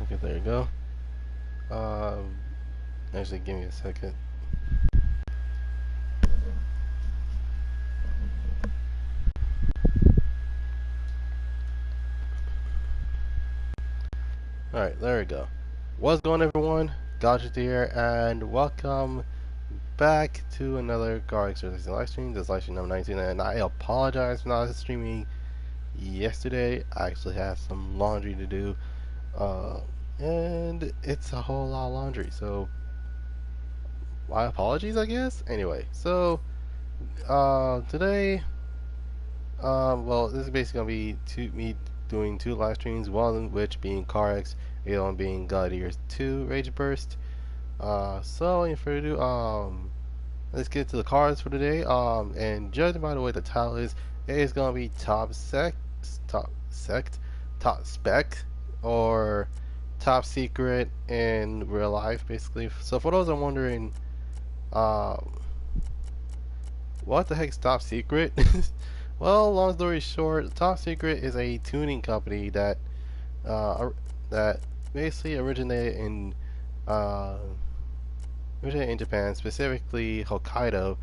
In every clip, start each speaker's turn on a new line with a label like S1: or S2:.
S1: Okay, there you go. Actually, give me a second. Alright, there we go. What's going on, everyone? Goddrifter here, and welcome back to another Car Exercise Livestream. This is livestream number 19, and I apologize for not streaming yesterday. I actually had some laundry to do, and it's a whole lot of laundry, so my apologies, I guess. Anyway, so today, well, this is basically gonna be me doing two live streams, one which being CarX, the other one being Goddrifter2 Rage Burst. So without further ado, let's get to the cards for today. And judging by the way the title is, it is gonna be top spec, or top secret in real life, basically. So for those that are wondering, um, what the heck's top secret? Well, long story short, Top Secret is a tuning company that that basically uh, originated in Japan, specifically Hokkaido,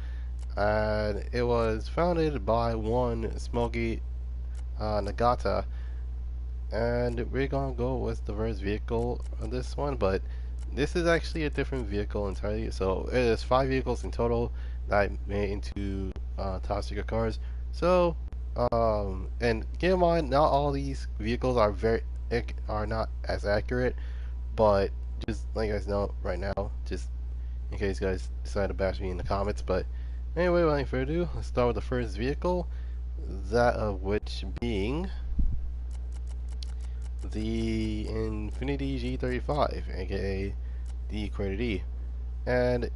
S1: and it was founded by one Smokey Nagata. And we're gonna go with the first vehicle on this one, but this is actually a different vehicle entirely. So it is 5 vehicles in total that I made into top secret cars. So and keep in mind, not all these vehicles are not as accurate, but just let you guys know right now, just in case you guys decide to bash me in the comments. But anyway, without any further ado, let's start with the first vehicle, that of which being the Infinity G35, aka the Equator D. And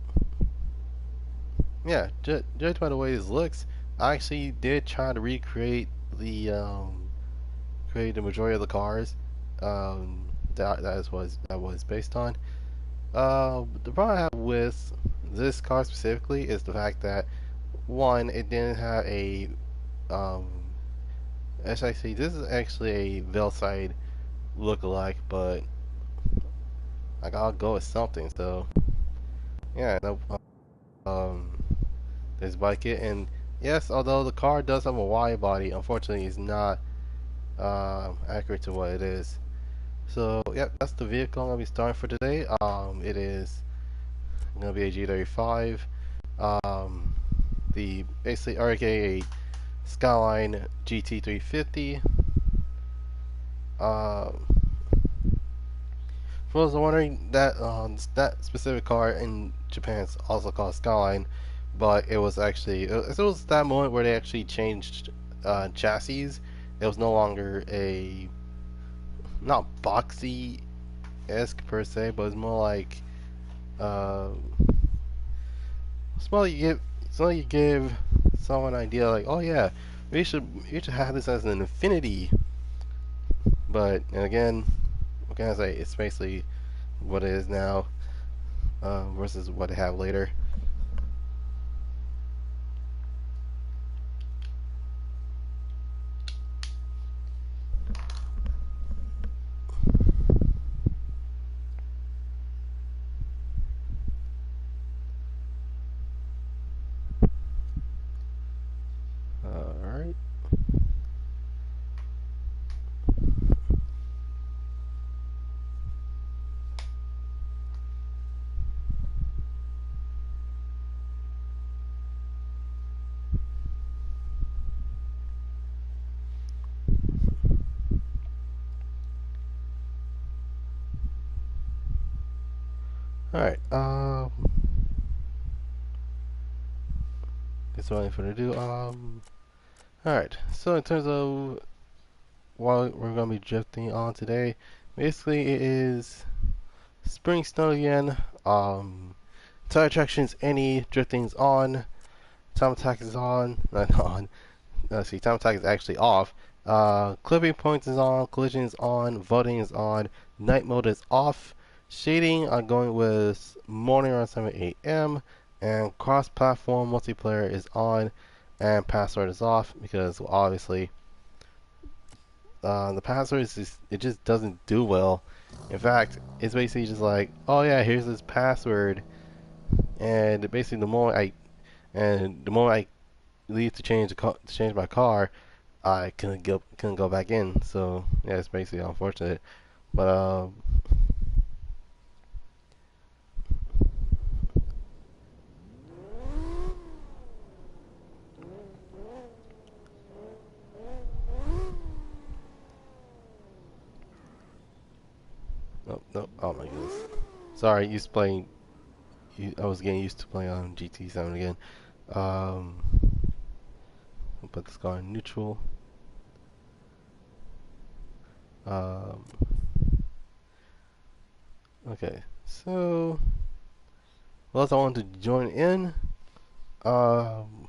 S1: yeah, judged by the way this looks, I actually did try to recreate create the majority of the cars that was based on. The problem I have with this car specifically is the fact that, one, it didn't have a um, actually this is actually a Veilside look-alike, but I gotta go with something. So yeah, no, there's bike it, and yes, although the car does have a wide body, unfortunately, it's not accurate to what it is. So yep, that's the vehicle I'm gonna be starting for today. It is gonna be a G35, um, the basically RKA Skyline GT350. Um, For those wondering, that specific car in Japan is also called Skyline, but it was actually it was that moment where they actually changed chassis. It was no longer a not boxy esque per se, but it's more like uh, you give someone an idea like, oh yeah, we should have this as an Infinity. But and again, what can I say? It's basically what it is now versus what they have later. Alright. Alright. That's what I'm gonna do. Alright. So in terms of what we're gonna be drifting on today, basically it is spring snow again. Tire traction's any, drifting's on, time attack is on, not on. Let's see, time attack is actually off. Clipping points is on, collision is on, voting is on, night mode is off. Shading, I'm going with morning around 7 a.m. and cross-platform multiplayer is on, and password is off because, well, obviously the password is it just doesn't do well In fact, it's basically just like, oh yeah, here's this password, and basically the moment I leave to change my car, I couldn't go back in. So yeah, it's basically unfortunate. But no, oh my goodness. Sorry, I was getting used to playing on GT7 again. Um, I'll put this car in neutral. Um, okay, so what else I wanted to join in? Um,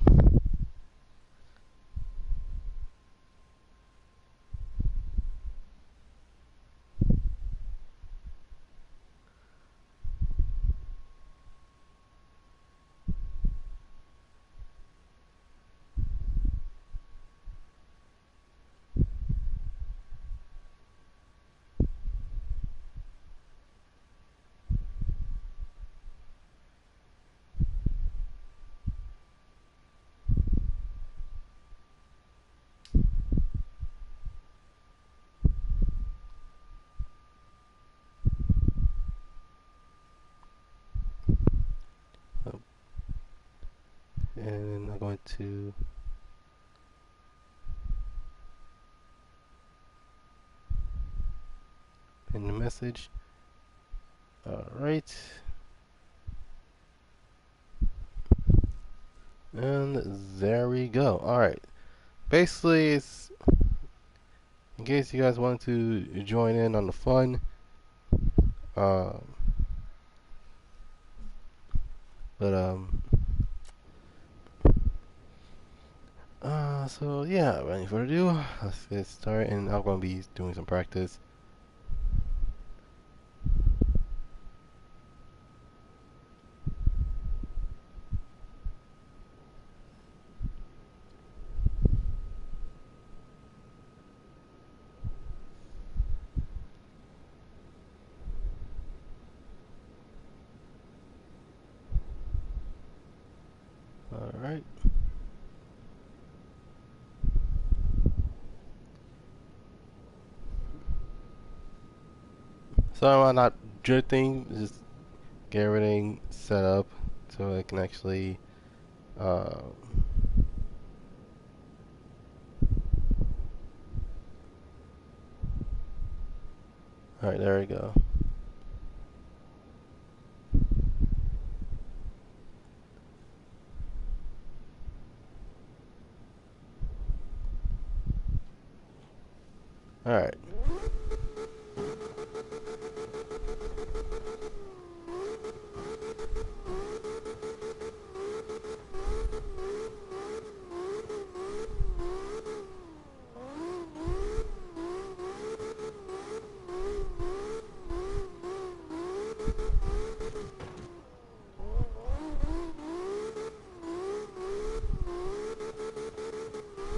S1: and I'm going to pin the message. All right, and there we go. All right, basically, it's in case you guys want to join in on the fun. Uh, but so yeah, without any further ado, let's get started, and I'm gonna be doing some practice. All right. So I'm not drifting, just get everything set up so I can actually. Uh, all right, there we go. All right.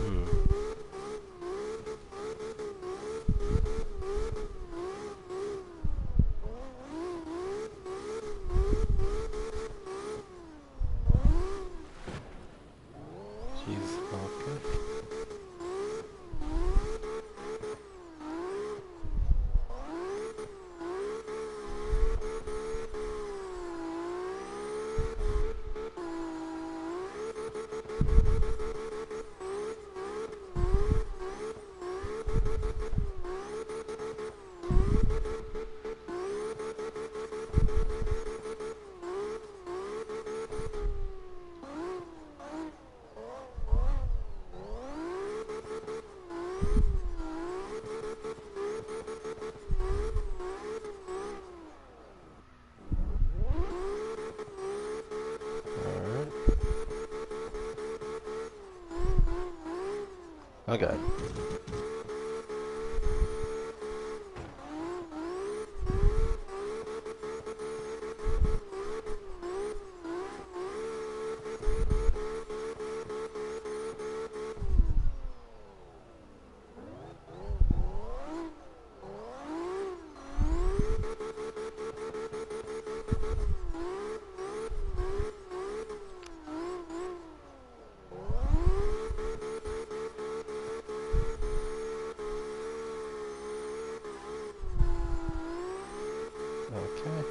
S1: Hmm. Jeez. Okay. All right. Okay. Okay.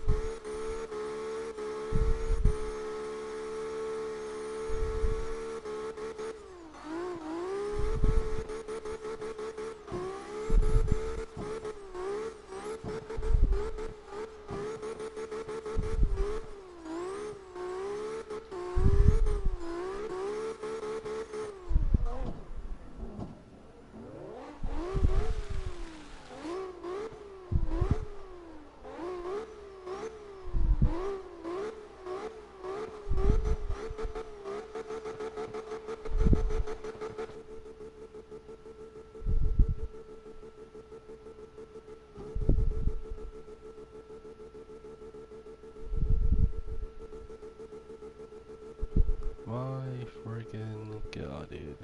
S1: My freaking god, dude.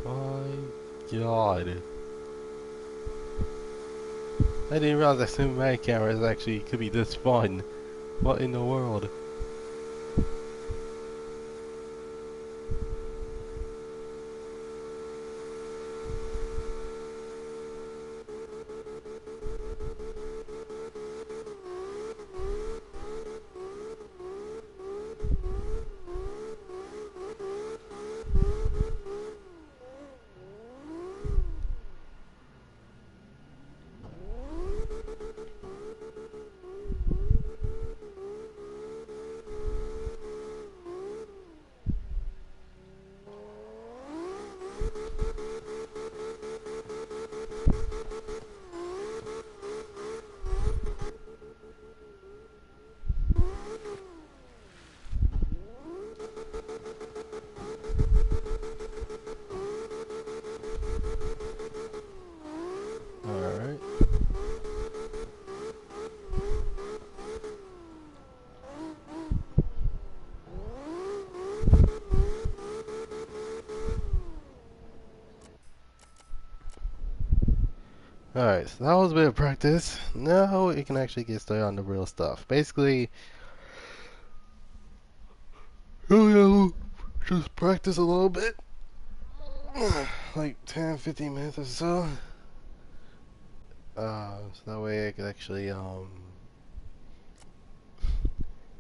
S1: My god. I didn't realize that cinematic cameras actually could be this fun. What in the world? Alright. Alright, so that was a bit of practice. Now you can actually get started on the real stuff. Basically, just practice a little bit. Like 10-15 minutes or so. So that way I could actually, you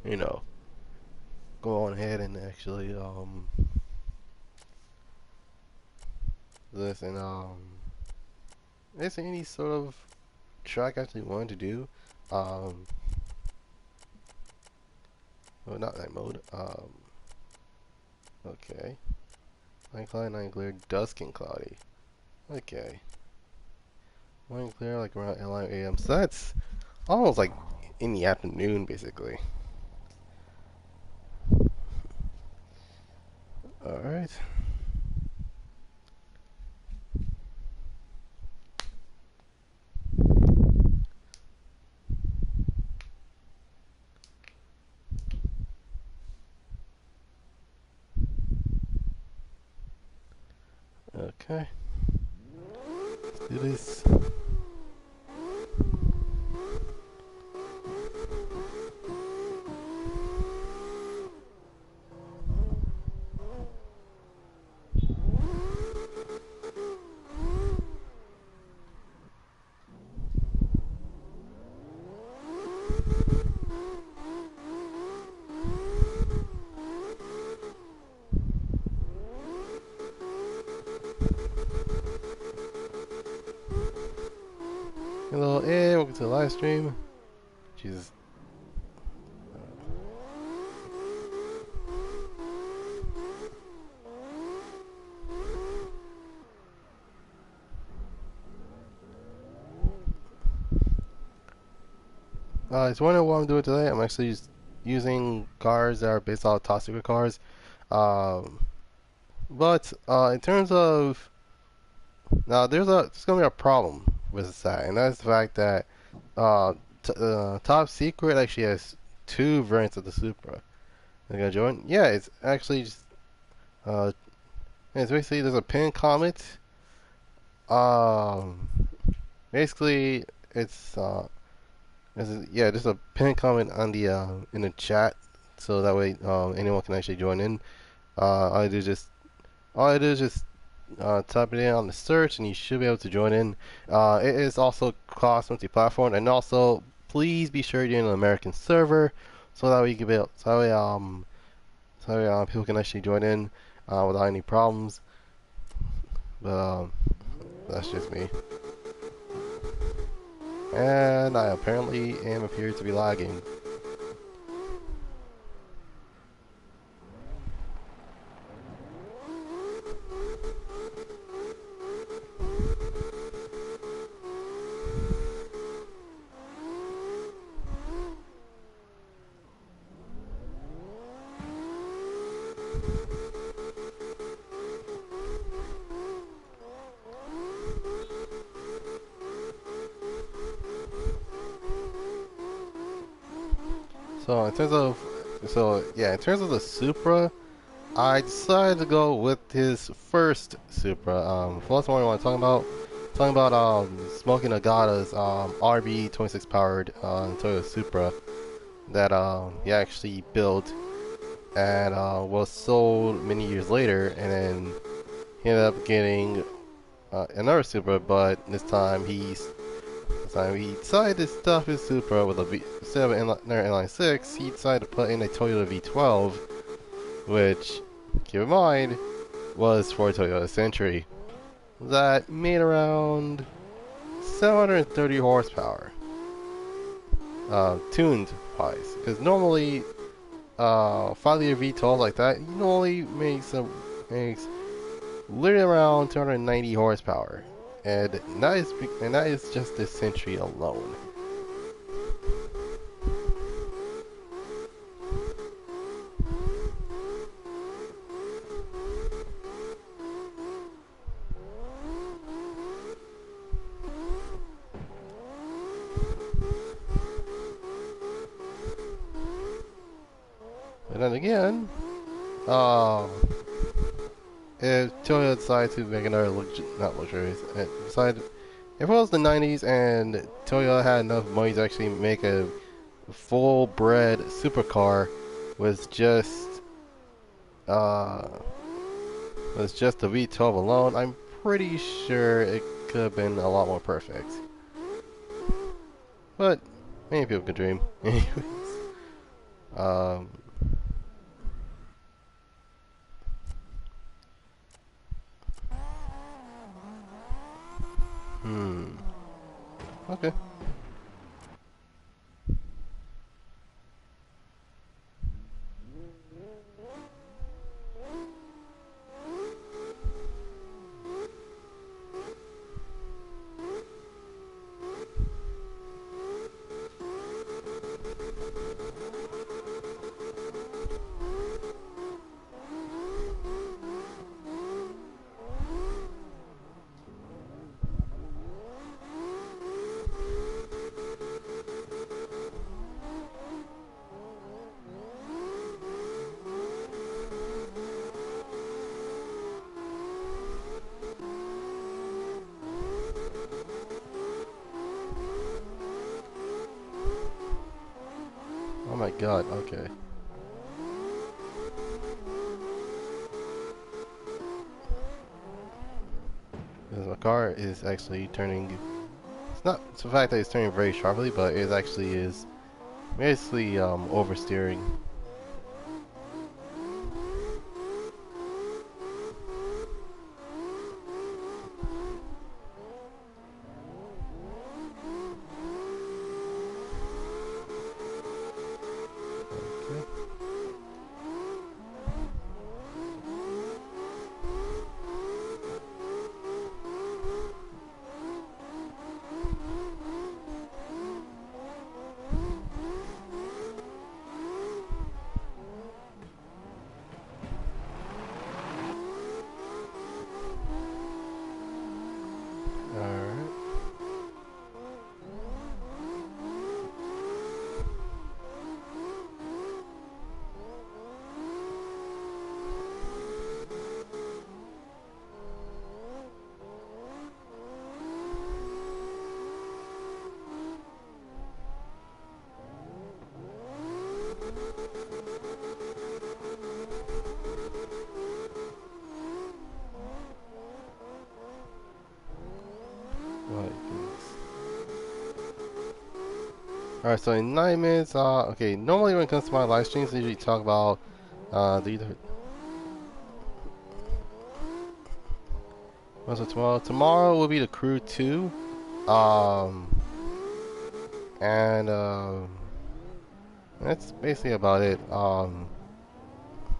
S1: know, go on ahead and actually, listen, is there any sort of track I actually wanted to do? Well, not night mode. Okay. Night cloudy, night clear, dusk and cloudy. Okay. Morning clear, like around 11 a.m. So that's almost like in the afternoon, basically. Alright. Okay. Let's do this. Hello, and welcome to the live stream. Jesus. It's wondering what I'm doing today. I'm actually just using cars that are based off top secret cars. Um, but in terms of now, there's gonna be a problem with that, and that's the fact that top secret actually has two variants of the Supra. They're gonna join. Yeah, it's actually just uh, it's basically there's a pin comet. Um, basically it's yeah, there's a pin comment on the in the chat, so that way anyone can actually join in. All I do is just all I do is just type it in on the search, and you should be able to join in. It is also cross multi-platform, and also please be sure you're in an American server, so that way you can be able, so that way, people can actually join in without any problems. But that's just me, and I apparently am appear to be lagging. So in terms of the Supra, I decided to go with his first Supra. First one I want to talking about Smoking Agata's RB26 powered Toyota Supra that he actually built and was sold many years later, and then he ended up getting another Supra, but this time he decided to stuff his Supra with instead of another inline 6, he decided to put in a Toyota V12, which, keep in mind, was for a Toyota Century that made around 730 horsepower, tuned wise. Because normally, 5-liter V12 like that, you normally makes literally around 290 horsepower, and that is just the Century alone. But then again, if Toyota decided to make another not luxurious, if it was the 90s and Toyota had enough money to actually make a full-bred supercar with uh, just the V12 alone, I'm pretty sure it could have been a lot more perfect. But many people could dream. Anyways, um, okay. Oh my god, okay. Because my car is actually turning. It's not it's the fact that it's turning very sharply, but it actually is basically oversteering. Alright, so in 9 minutes, okay, normally when it comes to my live streams, I usually talk about, what's it tomorrow? Tomorrow will be the Crew 2, um, and, that's basically about it. Now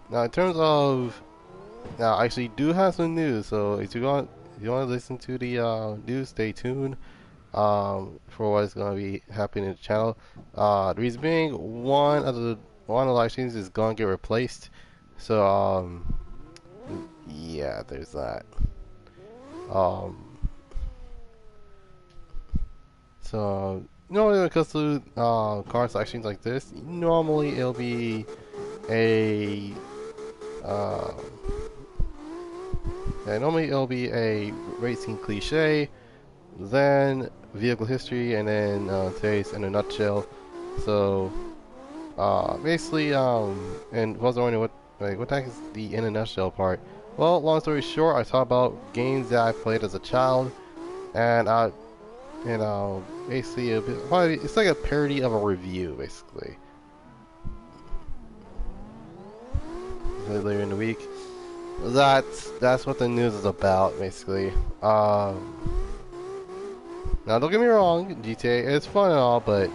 S1: in terms of, now I actually do have some news, so if you want to listen to the, news, stay tuned. For what's gonna be happening in the channel. The reason being, one of the live streams is gonna get replaced. So yeah, there's that. Um, so normally when it comes to car selections like this, normally it'll be a uh, normally it'll be a racing cliche, then vehicle history, and then today's in a nutshell. So basically, and was wondering what the heck is the in a nutshell part? Well, long story short, I talk about games that I played as a child, and basically probably it's like a parody of a review, basically. Later in the week, that's what the news is about, basically. Now don't get me wrong, GTA is fun and all, but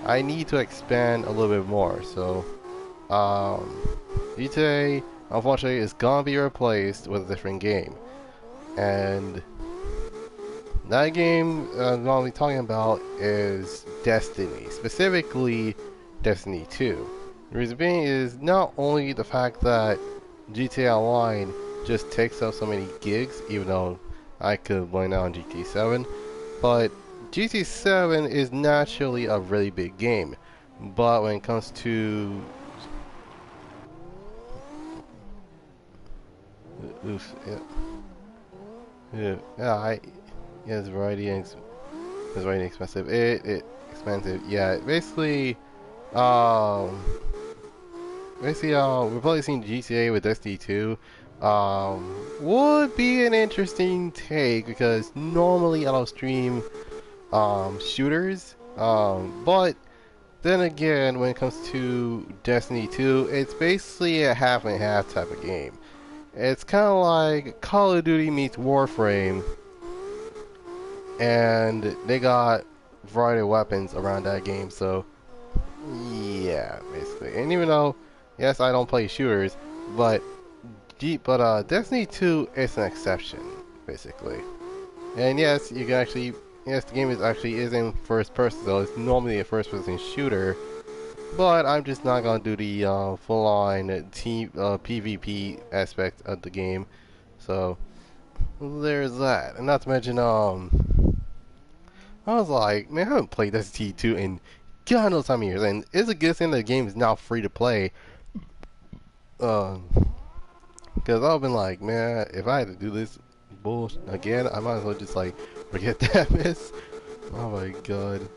S1: I need to expand a little bit more. So, GTA, unfortunately, is gonna be replaced with a different game, and that game I'm gonna be talking about is Destiny, specifically Destiny 2. The reason being is not only the fact that GTA Online just takes up so many gigs, even though I could blame that on GTA 7, but GTA 7 is naturally a really big game. But when it comes to oof, it's variety expensive. It expensive. Yeah, um, replacing GTA with Destiny 2, would be an interesting take because normally I don't stream, shooters, but then again, when it comes to Destiny 2, it's basically a half and half type of game. It's kind of like Call of Duty meets Warframe, and they got a variety of weapons around that game, so yeah, basically. And even though, yes, I don't play shooters, but Destiny 2 is an exception, basically. And yes, you can actually, yes, the game is in first person, so it's normally a first person shooter. But I'm just not gonna do the full-on team PvP aspect of the game. So there's that. And not to mention, I was like, man, I haven't played Destiny 2 in God knows how many years, and it's a good thing the game is now free to play. Because I've been like, man, if I had to do this bullshit again, I might as well just like forget that mess. Oh my god.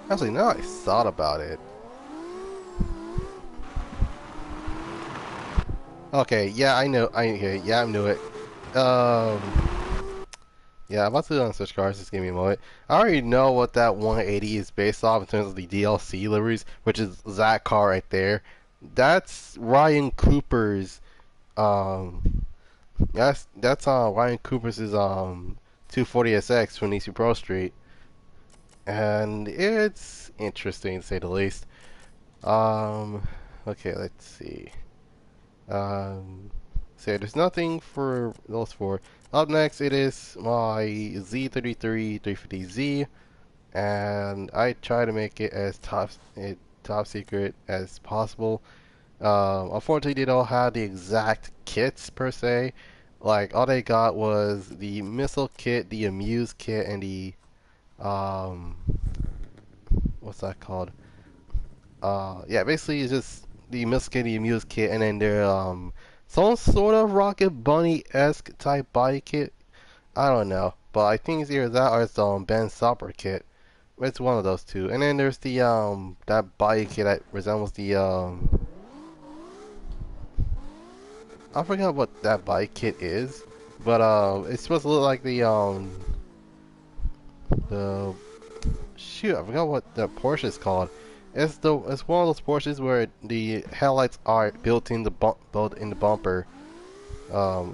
S1: Actually, now I thought about it. Okay, yeah, I know. Yeah, I knew it. Um, yeah, I'm about to do it on Switch Cards. Just give me a moment. I already know what that 180 is based off in terms of the DLC liveries, which is that car right there. That's Ryan Cooper's. Um, that's Ryan Cooper's 240SX from Easy Pro Street, and it's interesting to say the least. Um, okay, let's see. So there's nothing for those four. Up next, it is my Z33 350Z, and I try to make it as top secret as possible. Unfortunately, they don't have the exact kits per se. Like all they got was the missile kit, the Amuse kit, and the um, what's that called? Yeah, basically it's just the Miskitty Muse kit, and then their some sort of Rocket Bunny-esque type body kit. I don't know, but I think it's either that or it's Ben Stopper kit. It's one of those two. And then there's the that body kit that resembles the I forgot what that bike kit is, but it's supposed to look like the shoot. I forgot what the Porsche is called. It's one of those Porsches where the headlights are built in the bumper.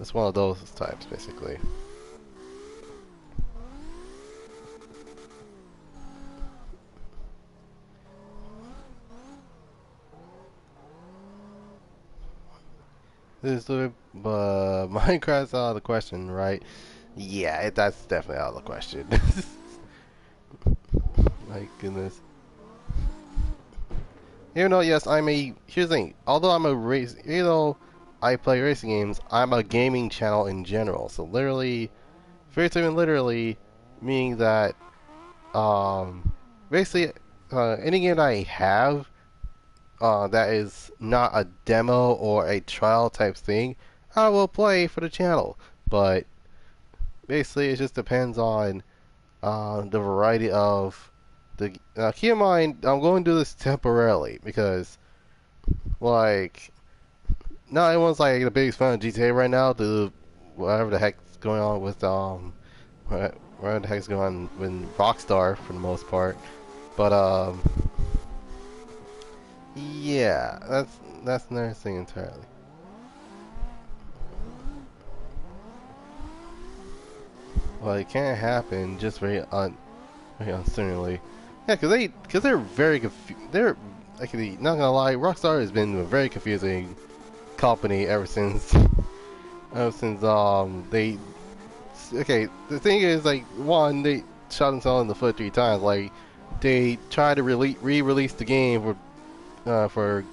S1: It's one of those types basically. This is but Minecraft's out of the question, right? Yeah, that's definitely out of the question. My goodness. Even though, yes, here's the thing. Although you know, I play racing games, I'm a gaming channel in general. So literally, figuratively and literally, meaning that, um, basically, any game that I have, that is not a demo or a trial type thing, I will play for the channel. But basically, it just depends on the variety of the. Now, keep in mind, I'm going to do this temporarily because, like, not everyone's like the biggest fan of GTA right now. To whatever the heck's going on with whatever the heck's going on with Rockstar for the most part. But yeah, that's another thing entirely. Well, it can't happen just very uncertainly. Yeah, cause they're very they're actually not gonna lie, Rockstar has been a very confusing company ever since they okay, the thing is, like, one, they shot themselves in the foot 3 times. Like, they tried to re-release the game for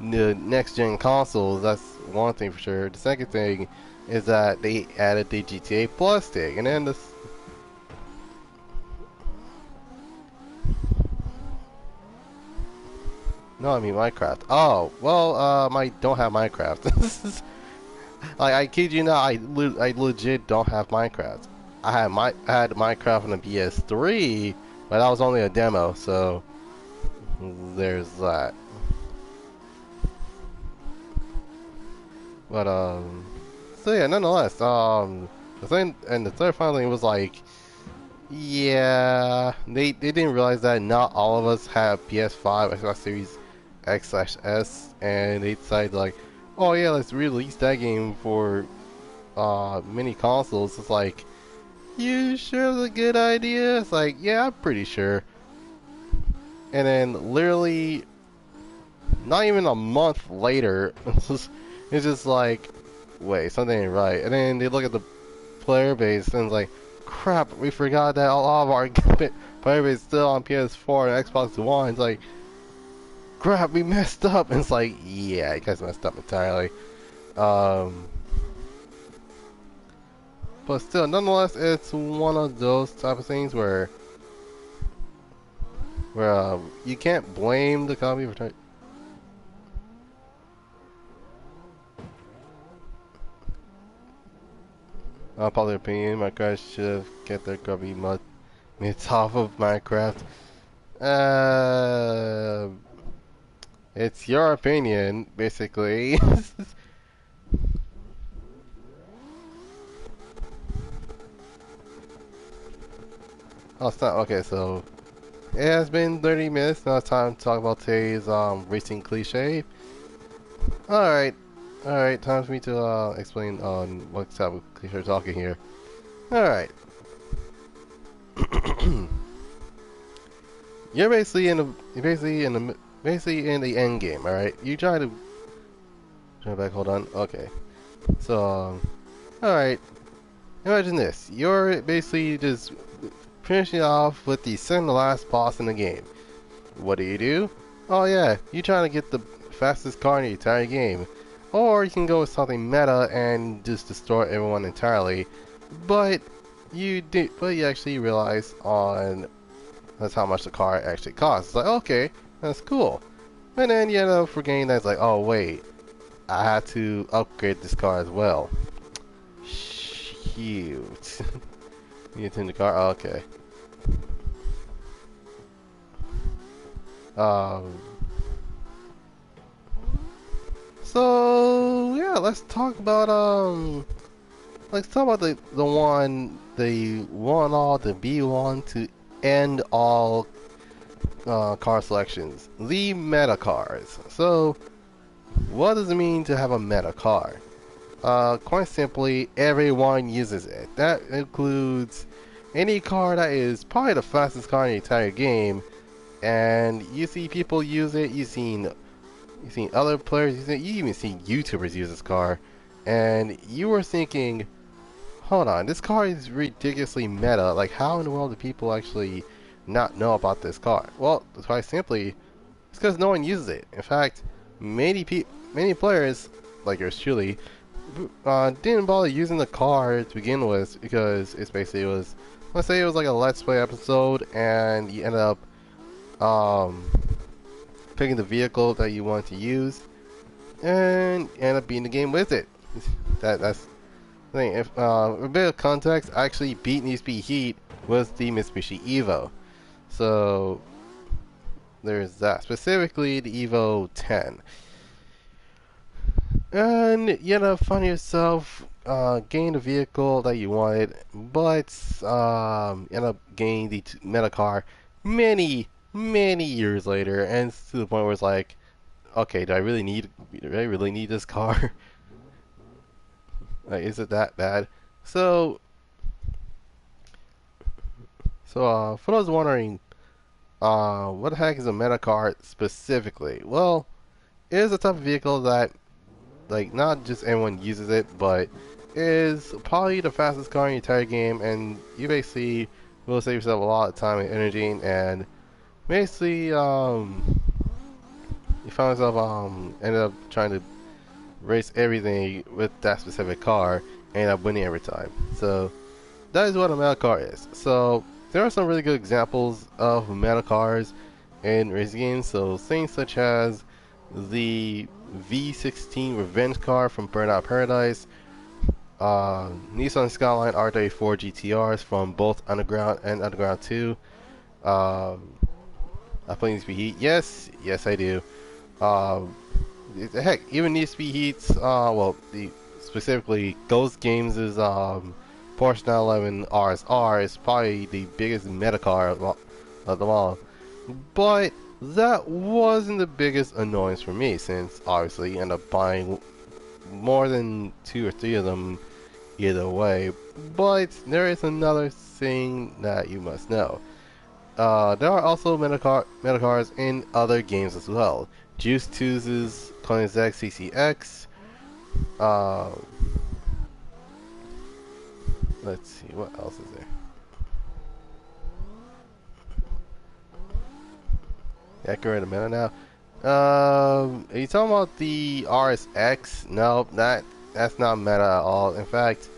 S1: the next gen consoles. That's one thing for sure. The second thing is that they added the GTA Plus thing, and then this. No, I mean Minecraft. Oh, well, I don't have Minecraft. Like, I kid you not, I legit don't have Minecraft. I had Minecraft on the PS3, but that was only a demo, so there's that. But so yeah, nonetheless, the third final thing was like, yeah, they didn't realize that not all of us have PS5, Xbox Series X/S, and they decided like, oh yeah, let's release that game for mini consoles. It's like, you sure it's a good idea? It's like, yeah, I'm pretty sure. And then literally, not even a month later, it's just like, wait, something ain't right. And then they look at the player base and it's like, crap, we forgot that all of our player base is still on PS4 and Xbox One. It's like, crap, we messed up. And it's like, yeah, you guys messed up entirely. But still, nonetheless, it's one of those type of things where you can't blame the company for trying. Popular opinion, Minecraft should have kept their grubby myths off of Minecraft. Uh, it's your opinion, basically. Oh, it's not okay. So it has been 30 minutes. Now it's time to talk about today's racing cliche. All right, all right. Time for me to explain on what type of cliche we're talking here. All right. You're basically in the end game. All right. You try to turn back. Hold on. Okay. So all right. Imagine this. You're basically just finishing off with the second to last boss in the game. What do? Oh yeah, you trying to get the fastest car in the entire game. Or you can go with something meta and just destroy everyone entirely. But you actually realize that's how much the car actually costs. It's like, okay, that's cool. And then you end up forgetting that it's like, oh wait, I had to upgrade this car as well. Shoot. You tune the car? Oh, okay. Um, So yeah, let's talk about the one all the B1 to end all car selections, the meta cars. So what does it mean to have a meta car? Quite simply, everyone uses it. That includes any car that is probably the fastest car in the entire game, and you see people use it. You've seen other players use it. You even seen YouTubers use this car, and you were thinking, hold on, this car is ridiculously meta. Like, how in the world do people actually not know about this car? Well, quite simply, it's because no one uses it. In fact, many players, like yours truly, didn't bother using the car to begin with because let's say it was like a Let's Play episode, and you ended up um, picking the vehicle that you want to use, and end up beating the game with it. That's the thing. If a bit of context, I actually beat Need for Speed Heat with the Mitsubishi Evo. So there's that. Specifically, the Evo 10. And you know, find yourself gain the vehicle that you wanted, but end up gaining the meta car many years later, and it's to the point where it's like, okay, do I really need this car? Like, is it that bad? So, for those wondering, what the heck is a meta car specifically? Well, it is a type of vehicle that, like, not just everyone uses it, but is probably the fastest car in the entire game, and you basically will save yourself a lot of time and energy, and basically, you found yourself, ended up trying to race everything with that specific car, and end up winning every time. So, that is what a meta car is. So, there are some really good examples of meta cars in racing games, so things such as the V16 Revenge car from Burnout Paradise, Nissan Skyline R34 GTRs from both Underground and Underground 2. I play Need for Speed Heat. Yes, I do. Heck, even Need for Speed Heat's, specifically Ghost Games' Porsche 911 RSR is probably the biggest meta car of them all. But that wasn't the biggest annoyance for me, since obviously you end up buying more than 2 or 3 of them either way. But there is another thing that you must know. There are also meta cars in other games as well. Juice 2's Koenigsegg CCX. Let's see, what else is there? Yeah, I can read a meta now. Are you talking about the RSX? No, that's not meta at all. In fact,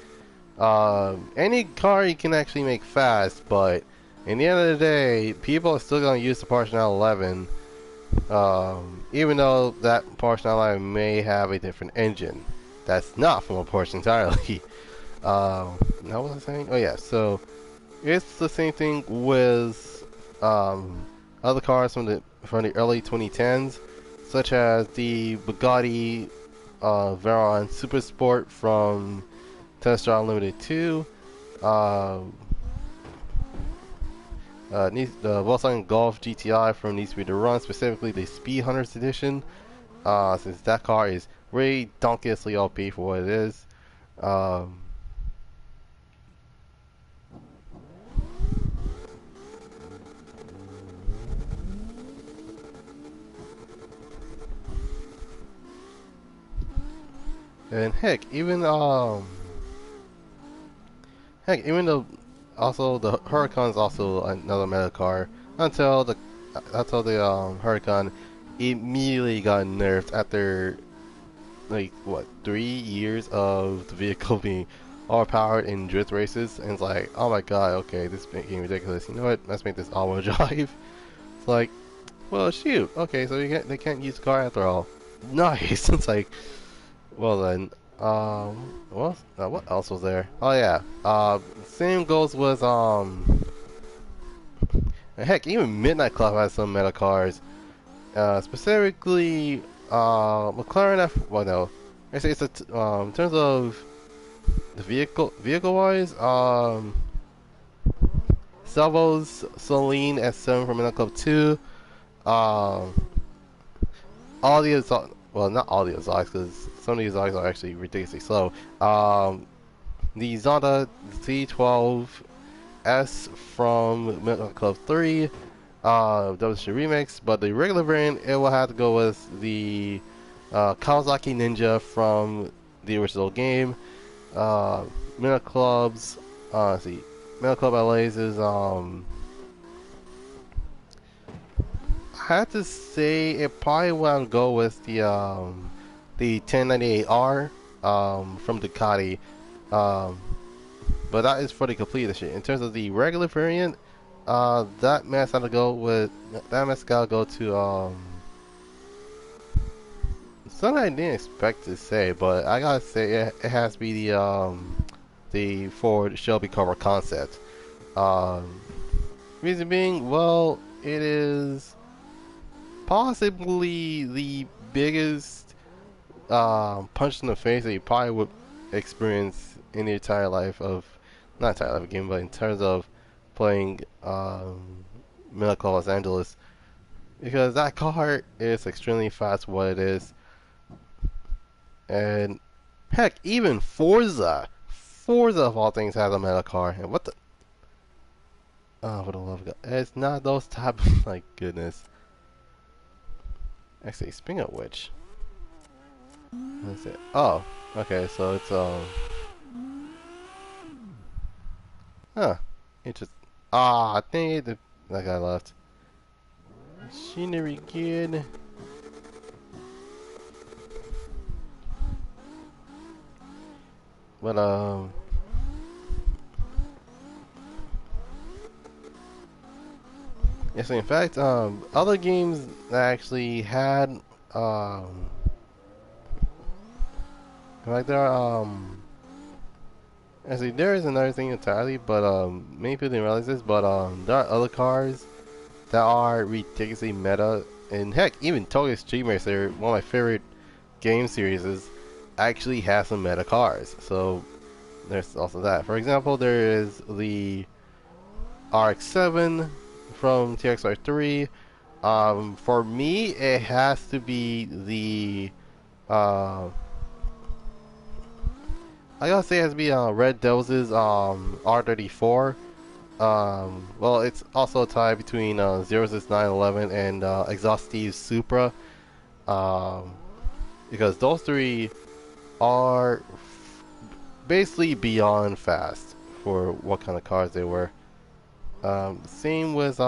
S1: any car you can actually make fast, but in the end of the day, people are still going to use the Porsche 911, even though that Porsche 911 may have a different engine. That's not from a Porsche entirely. Now what was I saying? Oh yeah, so it's the same thing with other cars from the early 2010s, such as the Bugatti Veyron Super Sport from Test Drive Unlimited 2, the Volkswagen Golf GTI from Need for Speed Run, specifically the Speed Hunters edition, since that car is really donkeyously OP for what it is. And even though also the Huracan is also another meta car until the Huracan immediately got nerfed after like what 3 years of the vehicle being overpowered in drift races, and it's like, oh my god, okay, this is getting ridiculous. You know what? Let's make this all-wheel drive. It's like, well, shoot, okay, so they can't use the car after all. Nice. It's like, well then, what else was there? Oh yeah, same goes with heck, even Midnight Club has some meta cars. Specifically, McLaren well no, I say it's in terms of the vehicle wise, Salvo's Celine S7 from Minute Club 2. Um, all the exotics, well, not all the exotics, because some of the exotics are actually ridiculously slow. The Zonda Z12S from Minute Club 3, WC Remix, but the regular variant, it will have to go with the Kawasaki Ninja from the original game. Minute Club's, let's see, Minute Club LA's is, I have to say it probably will go with the 1098R from Ducati, but that is for the complete edition. In terms of the regular variant, that mess had to go with that mess gotta go to something I didn't expect to say, but I gotta say it has to be the Ford Shelby cover concept. Reason being, well, it is possibly the biggest punch in the face that you probably would experience in the entire life of, not entire life of game, but in terms of playing Miracle Los Angeles. Because that car is extremely fast what it is. And heck, even Forza of all things has a meta car. And what the? Oh, for the love of God. It's not those type of, my goodness. Actually, speaking of which. Let's see. Oh, okay, so it's, huh. Interesting. Ah, I think that guy left. Machinery kid. But, yes, in fact, other games that actually had, like there are, actually there is another thing entirely, but, many people didn't realize this, but, there are other cars that are ridiculously meta, and heck, even Tokyo Street Racer, one of my favorite game series, actually has some meta cars, so there's also that. For example, there is the RX-7 from TXR3. For me, it has to be the I gotta say it has to be Red Devil's R34. Well, it's also a tie between Zero's 911 and Exhaust Steve's Supra. Because those three are basically beyond fast for what kind of cars they were. Same with the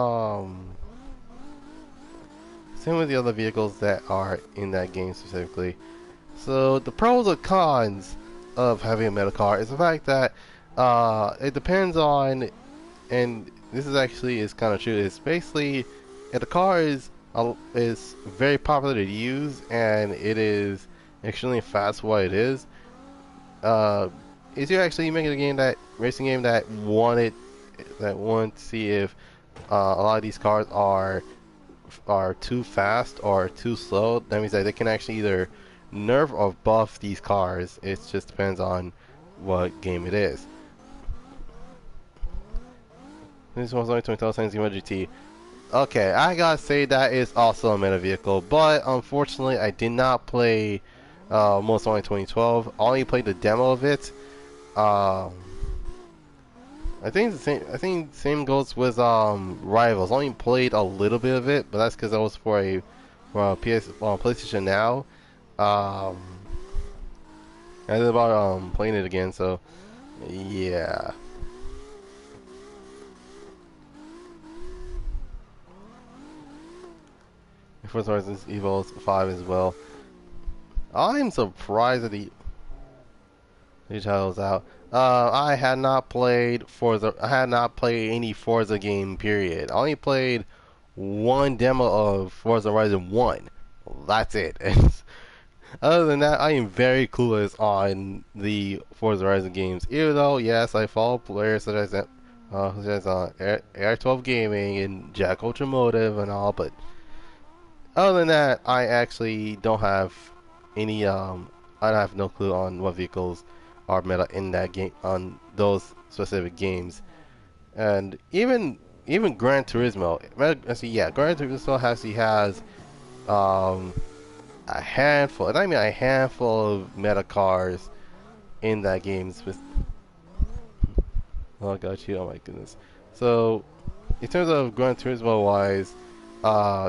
S1: other vehicles that are in that game specifically. So the pros or cons of having a meta car is the fact that it depends on, and this is kind of true. It's basically if the car is very popular to use and it is extremely fast what it is. Is you actually making a racing game that want to see if a lot of these cars are too fast or too slow? That means that they can actually either nerf or buff these cars. It just depends on what game it is. This one's only 20,000 GT. Okay, I gotta say that is also a meta vehicle, but unfortunately I did not play Most Wanted 2012. I only played the demo of it. I think the same. I think same goes with Rivals. I only played a little bit of it, but that's because that was for a PlayStation Now. I did about playing it again, so yeah. Forza Horizon Evo 5 as well. I'm surprised that the titles out. I had not played Forza. I had not played any Forza game. Period. I only played one demo of Forza Horizon 1. That's it. Other than that, I am very clueless on the Forza Horizon games. Even though, yes, I follow players such as Air 12 Gaming and Jack Ultramotive and all, but Other than that, I actually don't have any. I have no clue on what vehicles are meta in that game on those specific games. And even Gran Turismo. Yeah, Gran Turismo has um a handful, and I mean a handful of meta cars in that game. Oh, got you. Oh my goodness. So in terms of Gran Turismo wise,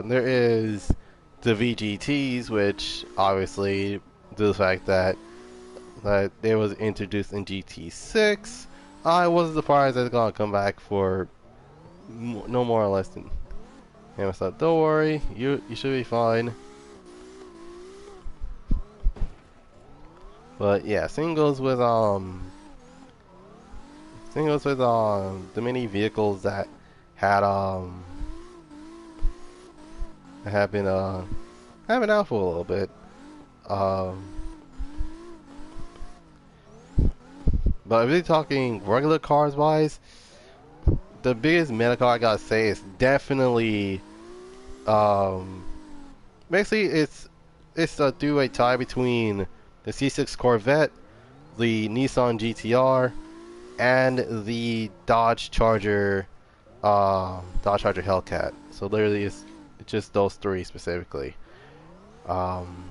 S1: there is the VGTs, which obviously due to the fact that they was introduced in GT6. I wasn't surprised that it's gonna come back for no more or less than. And I thought, don't worry, you should be fine. But yeah, singles with the many vehicles that had have been have been out for a little bit. Um, but if you're talking regular cars wise, the biggest meta car I gotta say is definitely um basically it's a two-way tie between the C6 Corvette, the Nissan GTR, and the Dodge Charger Hellcat. So literally, it's just those three specifically. Um,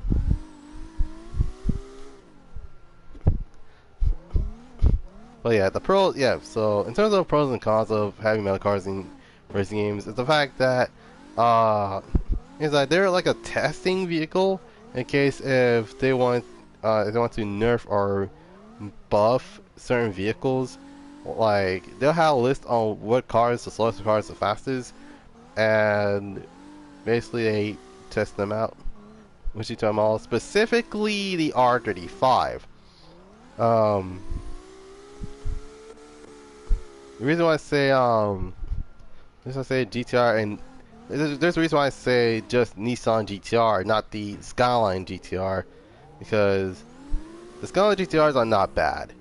S1: but yeah, the pros. Yeah, so in terms of pros and cons of having metal cars in racing games, it's the fact that uh, is that they're like a testing vehicle in case if they want to nerf or buff certain vehicles. Like they'll have a list on what cars the slowest cars the fastest, and basically they test them out. Which you talking about? Specifically the R35. Um, the reason why I say the reason I say GTR and there's a reason why I say just Nissan GTR, not the Skyline GTR, because the Skyline GTRs are not bad.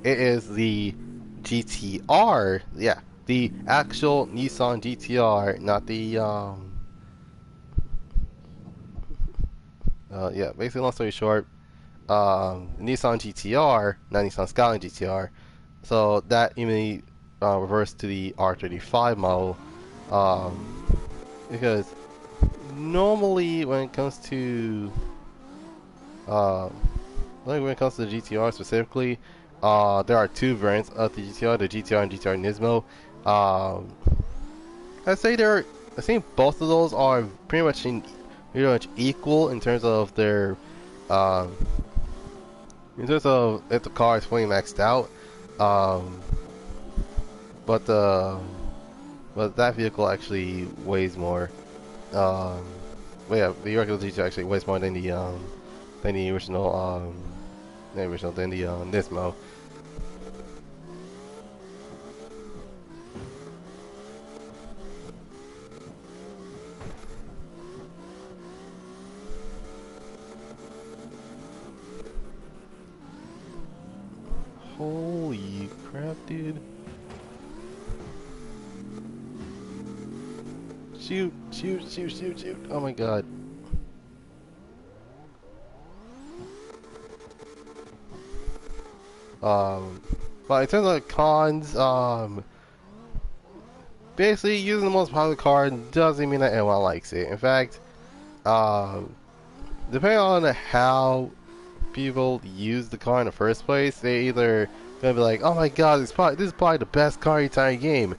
S1: It is the GTR, yeah, the actual Nissan GTR, not the yeah. Basically, long story short, Nissan GTR, not Nissan Skyline GTR. So that immediately reversed to the R35 model, um, because normally when it comes to uh, like when it comes to the GTR specifically, there are two variants of the GTR and GTR Nismo. Um, I'd say they're, I think both of those are pretty much equal in terms of their, um, in terms of if the car is fully maxed out. Um, but the, but that vehicle actually weighs more. Um, but yeah, the regular GTR actually weighs more than the original, than the Nismo. Holy crap, dude. Shoot, shoot, shoot, shoot, shoot. Oh my god. Um, but in terms of cons, basically using the most popular card doesn't mean that everyone likes it. In fact, um, depending on how people use the car in the first place, they either gonna be like, "Oh my god, this is probably the best car in the entire game,"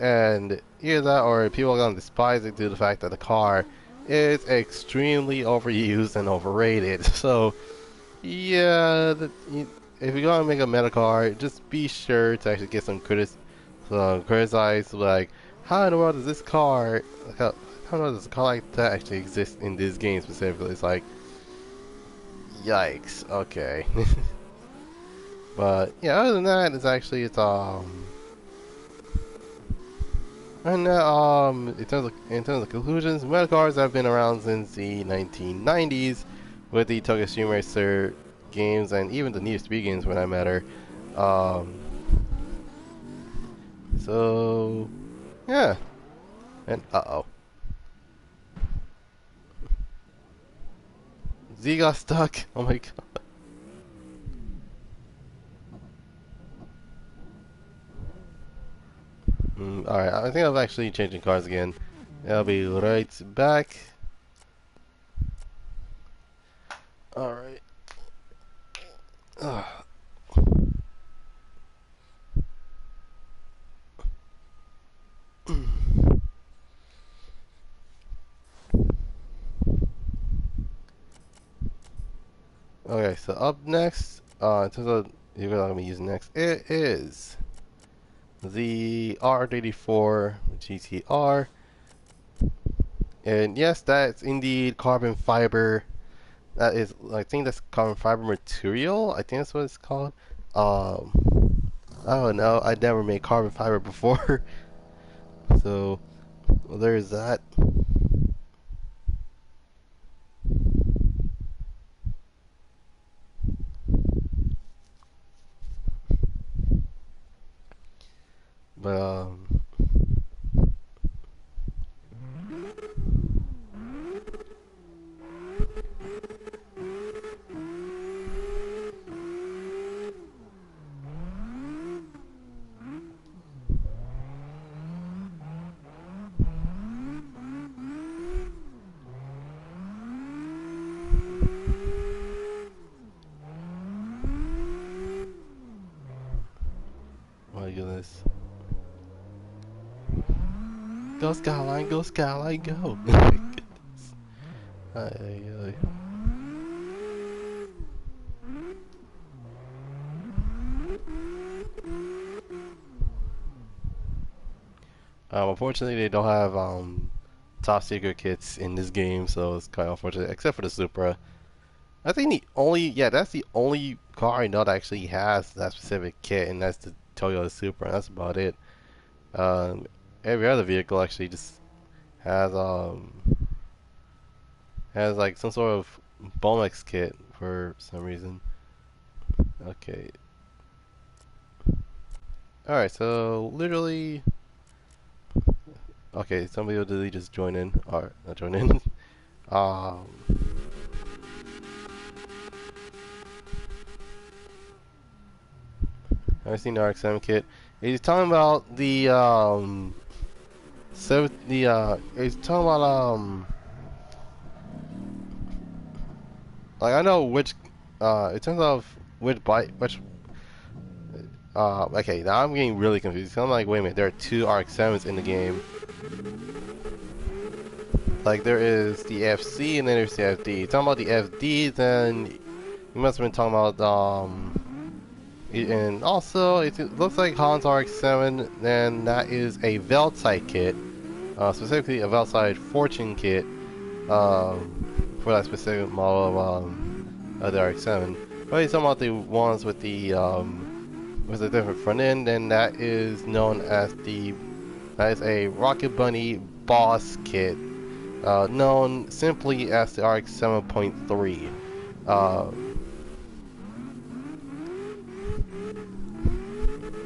S1: and either that or people are gonna despise it due to the fact that the car is extremely overused and overrated. So yeah, if you're gonna make a meta car, just be sure to actually get some criticize like, how in the world does this car, how in the world does a car like that actually exist in this game specifically? It's like, yikes. Okay. But yeah, other than that, and in terms of conclusions, meta cars have been around since the 1990s, with the Tokyo Stream Racer games and even the Need for Speed games when I met her. Um, so yeah, and Z got stuck. Oh my god. Alright, I think I'm actually changing cars again. I'll be right back. Alright. Okay, so up next, in terms of you're gonna be using next, it is the R84 GTR. And yes, that's indeed carbon fiber. That is, I think that's carbon fiber material. I think that's what it's called. I don't know. I never made carbon fiber before, so well, there's that. But my goodness. Go Skyline, go Skyline, go! My goodness. Ay. Unfortunately, they don't have top secret kits in this game, so it's kind of unfortunate. Except for the Supra. I think that's the only car I know that actually has that specific kit, and that's the Toyota Supra. And that's about it. Um, every other vehicle actually just has has like some sort of Bomex kit for some reason. Okay. Alright, so literally. Okay, somebody will literally just join in. Or not join in. um. I've seen the RX-7 kit. He's talking about the he's talking about like I know which in terms of which bike which okay, now I'm getting really confused. I'm like, wait a minute, there are two RX-7s in the game. Like there is the FC and then there's the FD. Talking about the FD, then you must have been talking about and also it looks like Han's RX-7. Then that is a Veltite kit, specifically a Veltite Fortune kit for that specific model of the RX-7. But he's talking about the ones with a different front end, and that is known as that is a Rocket Bunny Boss kit. Known simply as the RX 7.3.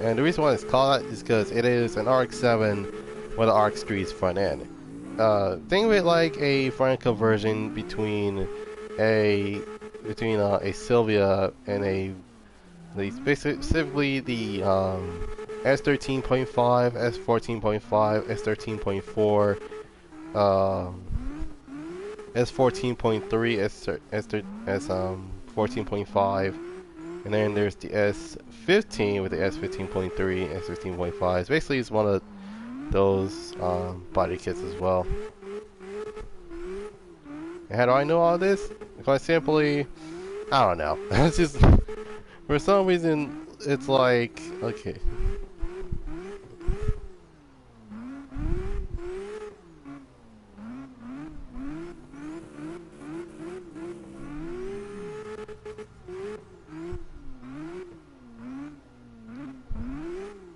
S1: And the reason why it's called that is because it is an RX 7 with an RX 3's front end. Think of it like a front end conversion between a Sylvia and specifically the S13.5, S14.5, S13.4. S14.3, S14.5, and then there's the S15 with the S15.3, S15.5. Basically, it's one of those body kits as well. And how do I know all this? Quite simply, I don't know. It's just for some reason it's like okay.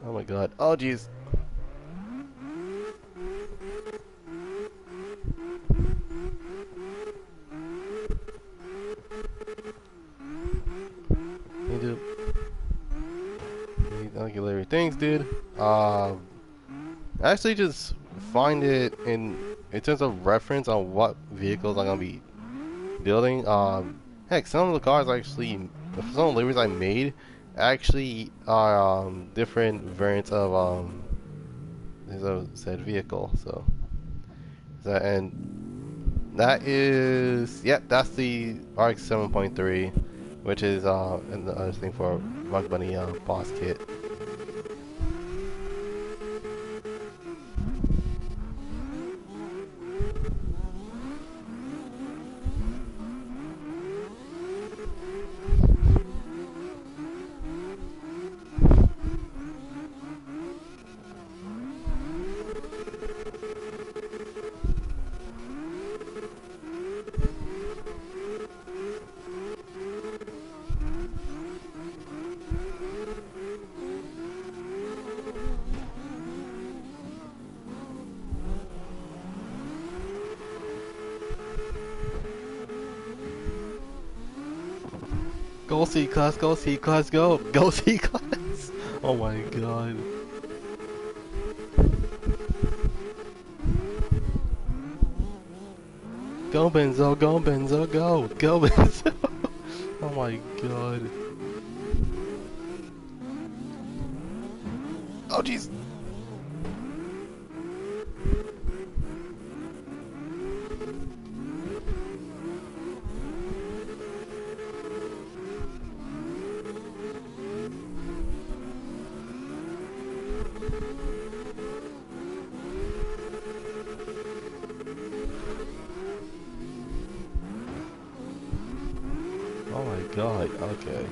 S1: Oh my god. Oh jeez. Auxiliary things, dude. Actually just find it in terms of reference on what vehicles I'm gonna be building. Heck, some of the cars actually, some of the liveries I made actually are different variants of said vehicle. So that and that is yep, that's the RX 7.3, which is another thing for Bug Bunny boss kit. Go C-Class, go C-Class, go! Go C-Class! Oh my god. Go Benzo, go Benzo, go! Go Benzo! Oh my god. Oh jeez! Oh my god, okay.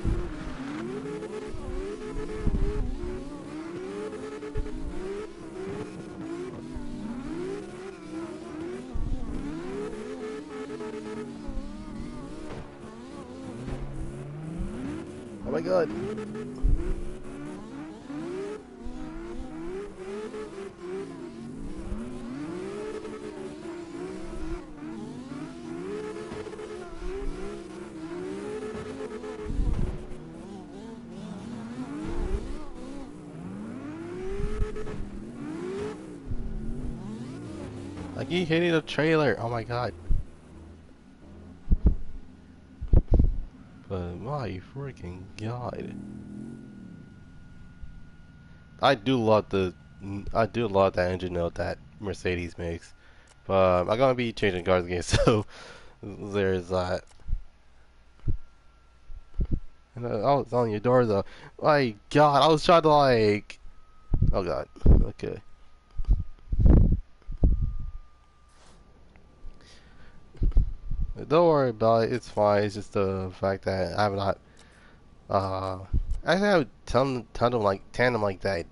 S1: Oh my god. I keep hitting the trailer. Oh my god. But my freaking god. I do love that engine note that Mercedes makes. But I'm gonna be changing cars again, so there's that. And I was on your door though. My god, I was trying to like. Oh god. Okay. Don't worry about it. It's fine. It's just the fact that I have not. I actually have a ton of like tandem like that.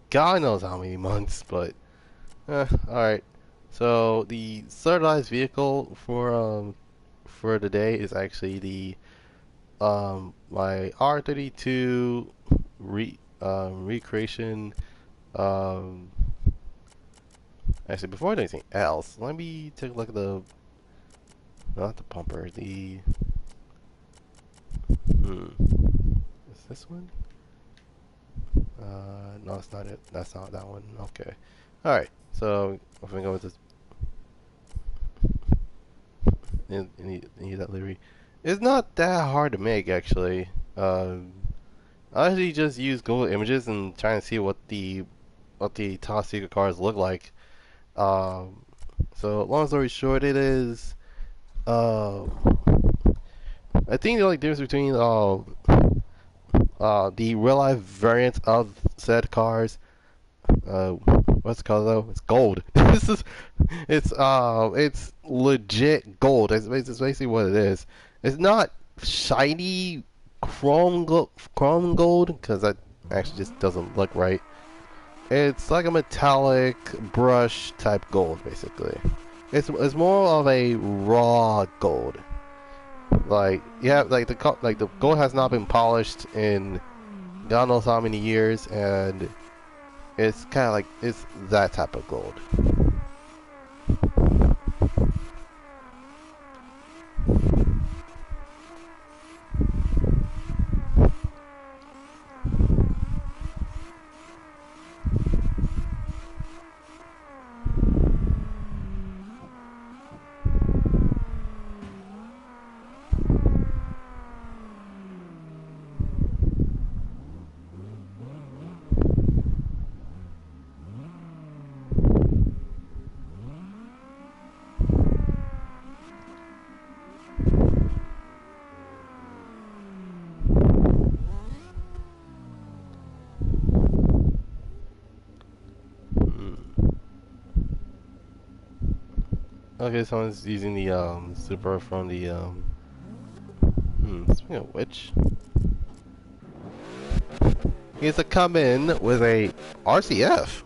S1: God knows how many months, but. Alright. So the standardized vehicle for today is actually the my R32 recreation. Um, Actually, before I do anything else, let me take a look at the not the pumper. The is this one? No, it's not it. That's not that one. Okay. All right. So if we go with this, need that livery. It's not that hard to make actually. I actually just use Google Images and trying to see what the top secret cars look like. So long story short, it is. I think the only difference between the real life variant of said cars. What's it called though? It's gold. This is it's legit gold. It's basically what it is. It's not shiny chrome gold because that actually just doesn't look right. It's like a metallic brush type gold, basically. It's more of a raw gold. Like yeah, like the gold has not been polished in God knows how many years, and it's kind of like it's that type of gold. Okay, someone's using the Super from the speaking of which, he's to come in with a RCF.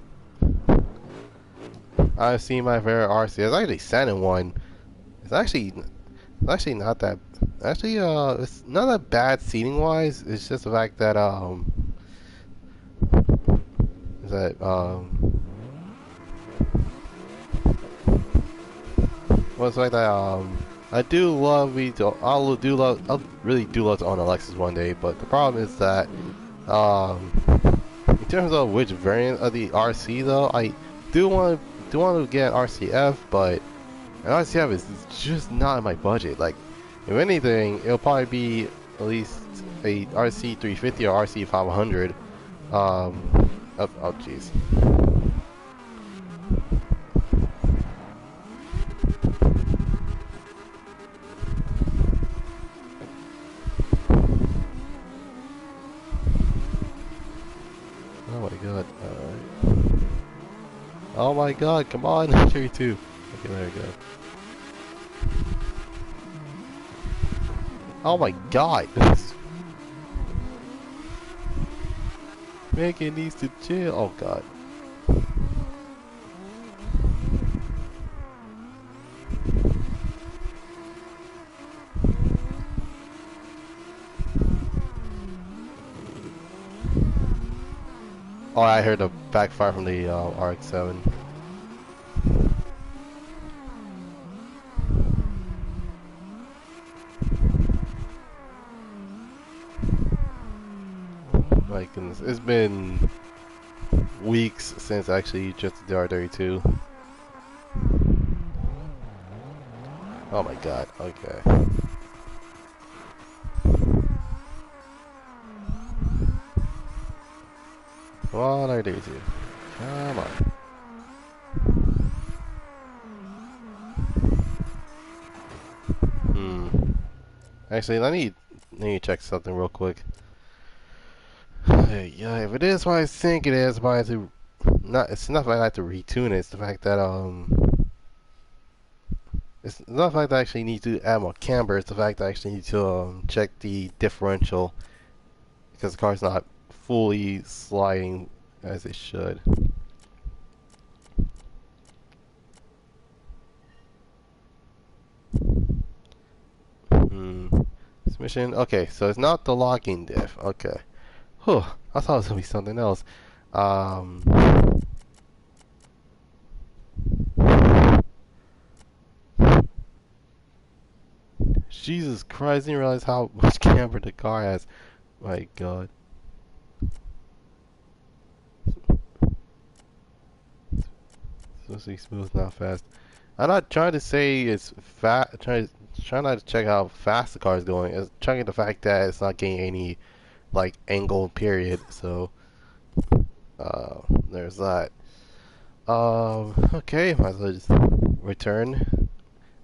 S1: I've seen my favorite RCF. It's actually sat in one. It's actually not that. Actually, it's not that bad seating wise. It's just the fact that is that what's like that I do love me to I really do love to own a Lexus one day, but the problem is that um in terms of which variant of the RC though, I do want to get an RCF, but an RCF is just not in my budget. Like, if anything, it'll probably be at least a RC 350 or RC 500. Oh jeez. Oh my god. Alright. Oh my god, come on, 32. Okay, there we go. Oh my god! Megan needs to chill. Oh god. Oh, I heard a backfire from the RX-7. My goodness, it's been weeks since I actually just the R32. Oh my god, okay. Come on, R32. Come on. Actually, let me check something real quick. Yeah, if it is what I think it is, but I have to not. It's not that I have to retune it. It's the fact that it's not the fact that I actually need to add more camber. It's the fact that I actually need to check the differential because the car's not fully sliding as it should. Submission. Okay, so it's not the locking diff. Okay. Whew. I thought it was gonna be something else. Um. Jesus Christ! I didn't realize how much camber the car has. My God. Supposed to be smooth, not fast. I'm not trying to say it's fast. Trying not to check how fast the car is going. It's checking the fact that it's not getting any like angle period. So there's that. Okay, might as well just return.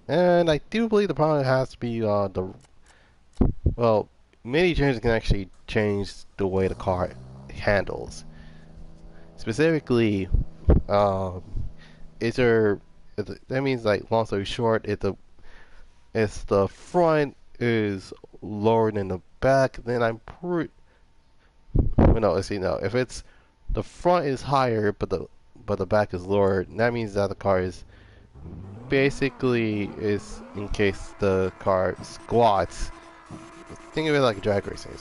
S1: And I do believe the problem has to be well, many changes can actually change the way the car handles. Specifically, um, that means like long story short, if the front is lower than the back, then I'm pretty. Well, no, let's see. No, if it's the front is higher, but the back is lower, that means that the car is basically is in case the car squats. Think of it like drag racing.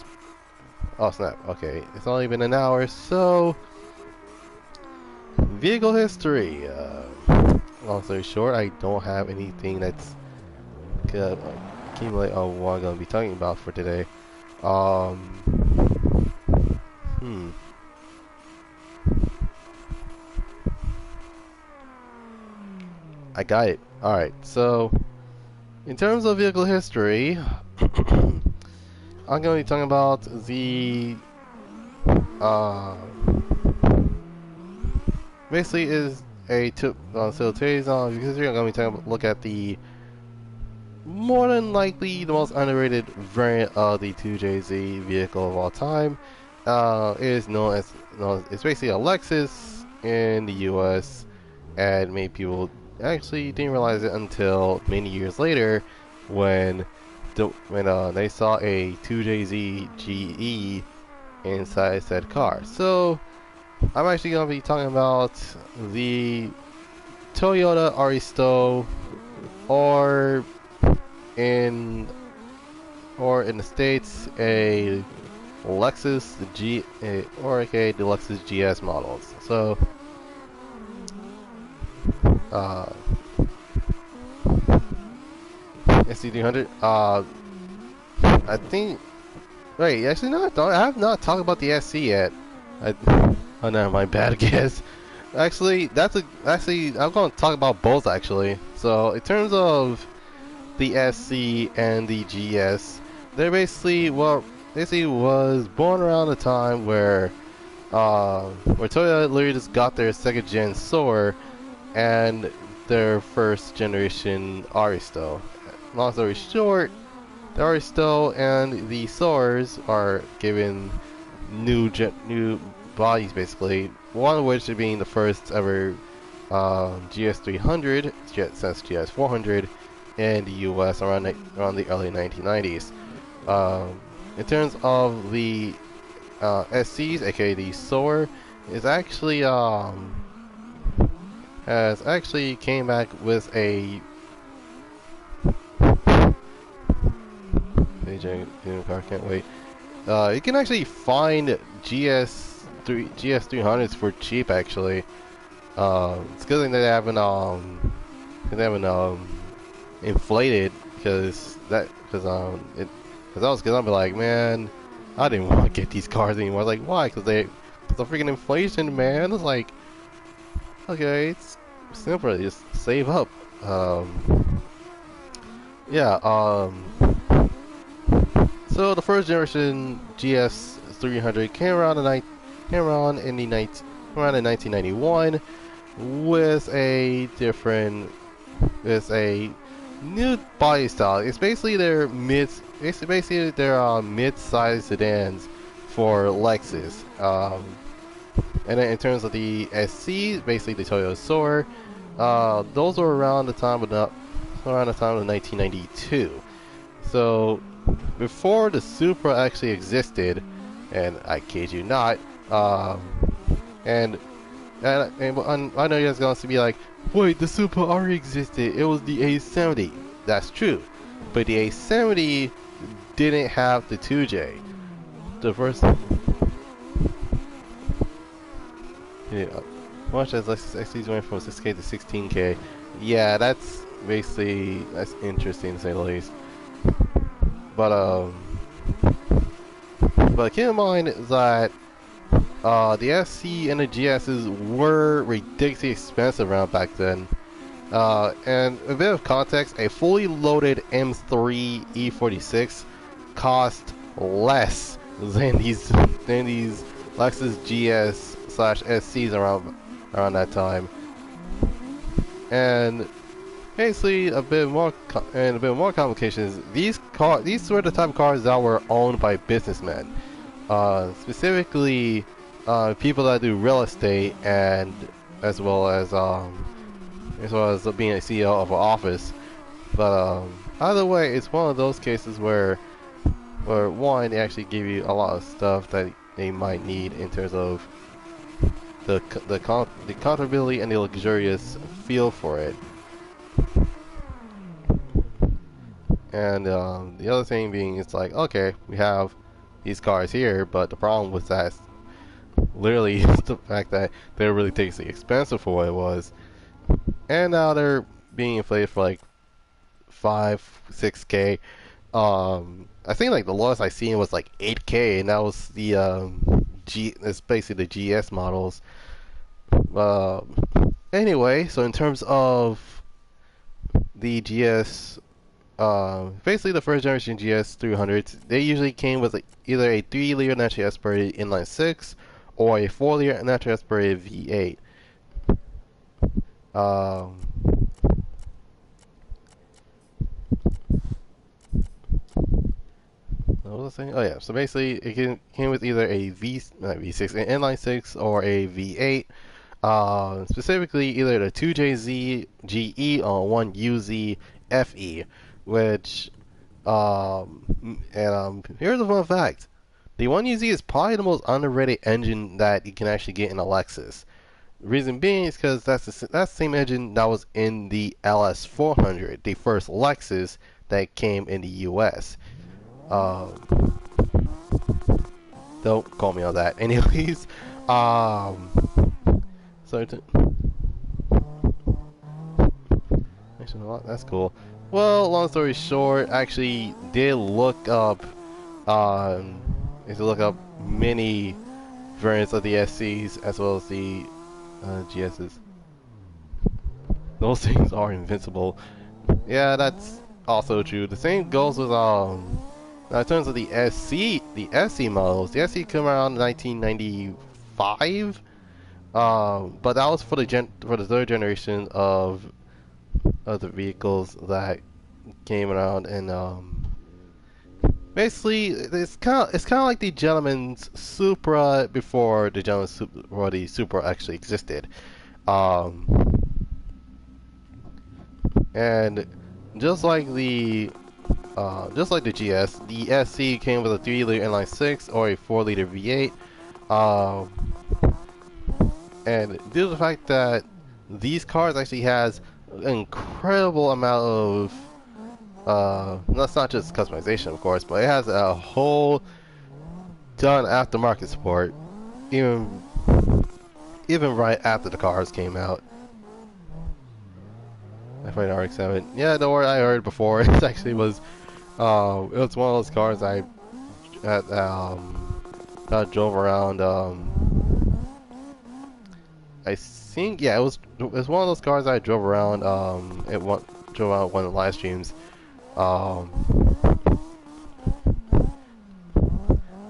S1: Oh snap! Okay, it's only been an hour, so vehicle history. Long story short, I don't have anything that's gonna accumulate on what I'm gonna be talking about for today. Hmm. I got it. Alright, so in terms of vehicle history, I'm going to be talking about the basically is a tip. So today's vehicle history, I'm going to be talking about look at the more than likely the most underrated variant of the 2JZ vehicle of all time. It is known as it's basically a Lexus in the U.S. and many people actually didn't realize it until many years later when they saw a 2JZ GE inside said car. So I'm actually gonna be talking about the Toyota Aristo, or in the States a Lexus the Lexus GS models. So uh, SC300. I think. Wait, actually, no, I have not talked about the SC yet. Oh no, my bad guess. Actually, I'm going to talk about both actually. So in terms of the SC and the GS, they're basically was born around the time where Toyota literally just got their second gen Soar and their first generation Aristo. Long story short, the Aristo and the Soars are given new bodies basically. One of which being the first ever GS300, since GS400 in the US around the early 1990s. In terms of the SCs, aka the Soar, is actually has actually came back with a car. Can't wait. You can actually find GS300s for cheap actually. It's good thing they haven't inflated because I was gonna be like, man, I didn't want to get these cars anymore. I was like, why? Because the freaking inflation, man. It's like, okay, it's simple. Just save up. Yeah. So the first generation GS300 came around in 1991 with a new body style. It's basically their mid-sized sedans for Lexus. And then in terms of the SC, basically the Toyota Soar, those were around the time of 1992. So before the Supra actually existed, and I kid you not, and I know you guys are going to be like, wait, the Supra already existed. It was the A70. That's true, but the A70 didn't have the 2J. The first, yeah, much as Lexus XCs went from 6K to 16K. Yeah, that's interesting to say the least. But keep in mind that the SC and the GSs were ridiculously expensive around back then. And a bit of context, a fully loaded M3 E46 cost less than these Lexus GS/SCs around that time. And basically, a bit more complications. These were the type of cars that were owned by businessmen, specifically people that do real estate, and as well as being a CEO of an office. But either way, it's one of those cases where one, they actually give you a lot of stuff that they might need in terms of the comfortability and the luxurious feel for it. And the other thing being, it's like, okay, we have these cars here, but the problem with that literally is the fact that they're really ridiculously expensive for what it was. And now they're being inflated for like 6K. I think like the lowest I seen was like 8K, and that was the it's basically the GS models. Anyway, so in terms of the GS, basically the first generation GS300s, they usually came with either a 3-liter naturally aspirated inline 6 or a 4-liter naturally aspirated V8. What was I saying? Oh yeah, so basically it came with either a not V6, an inline 6 or a V8. Specifically either the 2JZ GE or 1UZ FE, which here's a fun fact: the 1UZ is probably the most underrated engine that you can actually get in a Lexus. The reason being is because that's the same engine that was in the LS400, the first Lexus that came in the US. Don't call me on that. Anyways, so actually, that's cool. Well, long story short, I actually did look up, many variants of the SCs as well as the GSs. Those things are invincible. Yeah, that's also true. The same goes with now in terms of the SC models. The SC came around in 1995. But that was for the third generation of the vehicles that came around, and basically it's kind of like the Gentleman's Supra before the Supra actually existed. Um, and just like the GS, the SC came with a 3-liter inline-6 or a 4-liter V8. Um, and due to the fact that these cars actually has an incredible amount of that's not just customization, of course, but it has a whole ton aftermarket support, even right after the cars came out. I find RX-7. Yeah, don't worry, I heard before. It actually was it was one of those cars I drove around. I think, yeah, it was one of those cars I drove around. Drove around one of the live streams.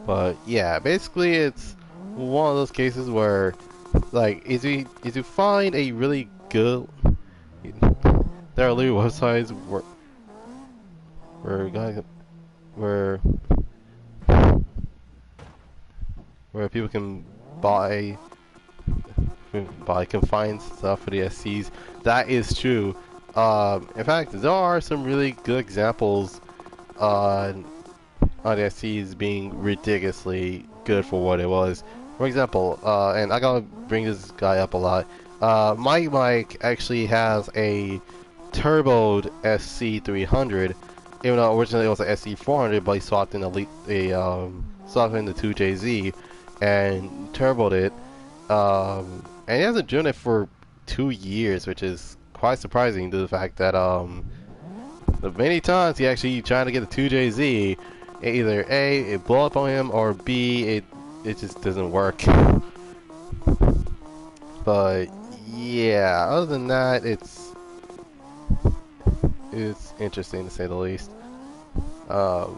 S1: But yeah, basically it's one of those cases where, like, is you find a really good, there are literally websites where where people can buy confined stuff for the SCs. That is true. In fact, there are some really good examples on the SCs being ridiculously good for what it was. For example, and I gotta bring this guy up a lot. My Mike actually has a turboed SC300, even though originally it was an SC400, but he swapped in swapped in the 2JZ and turboed it. And he hasn't driven it for 2 years, which is quite surprising to the fact that the many times he actually tried to get a 2JZ, either A, it blew up on him, or B, it just doesn't work. But yeah, other than that, it's interesting to say the least. And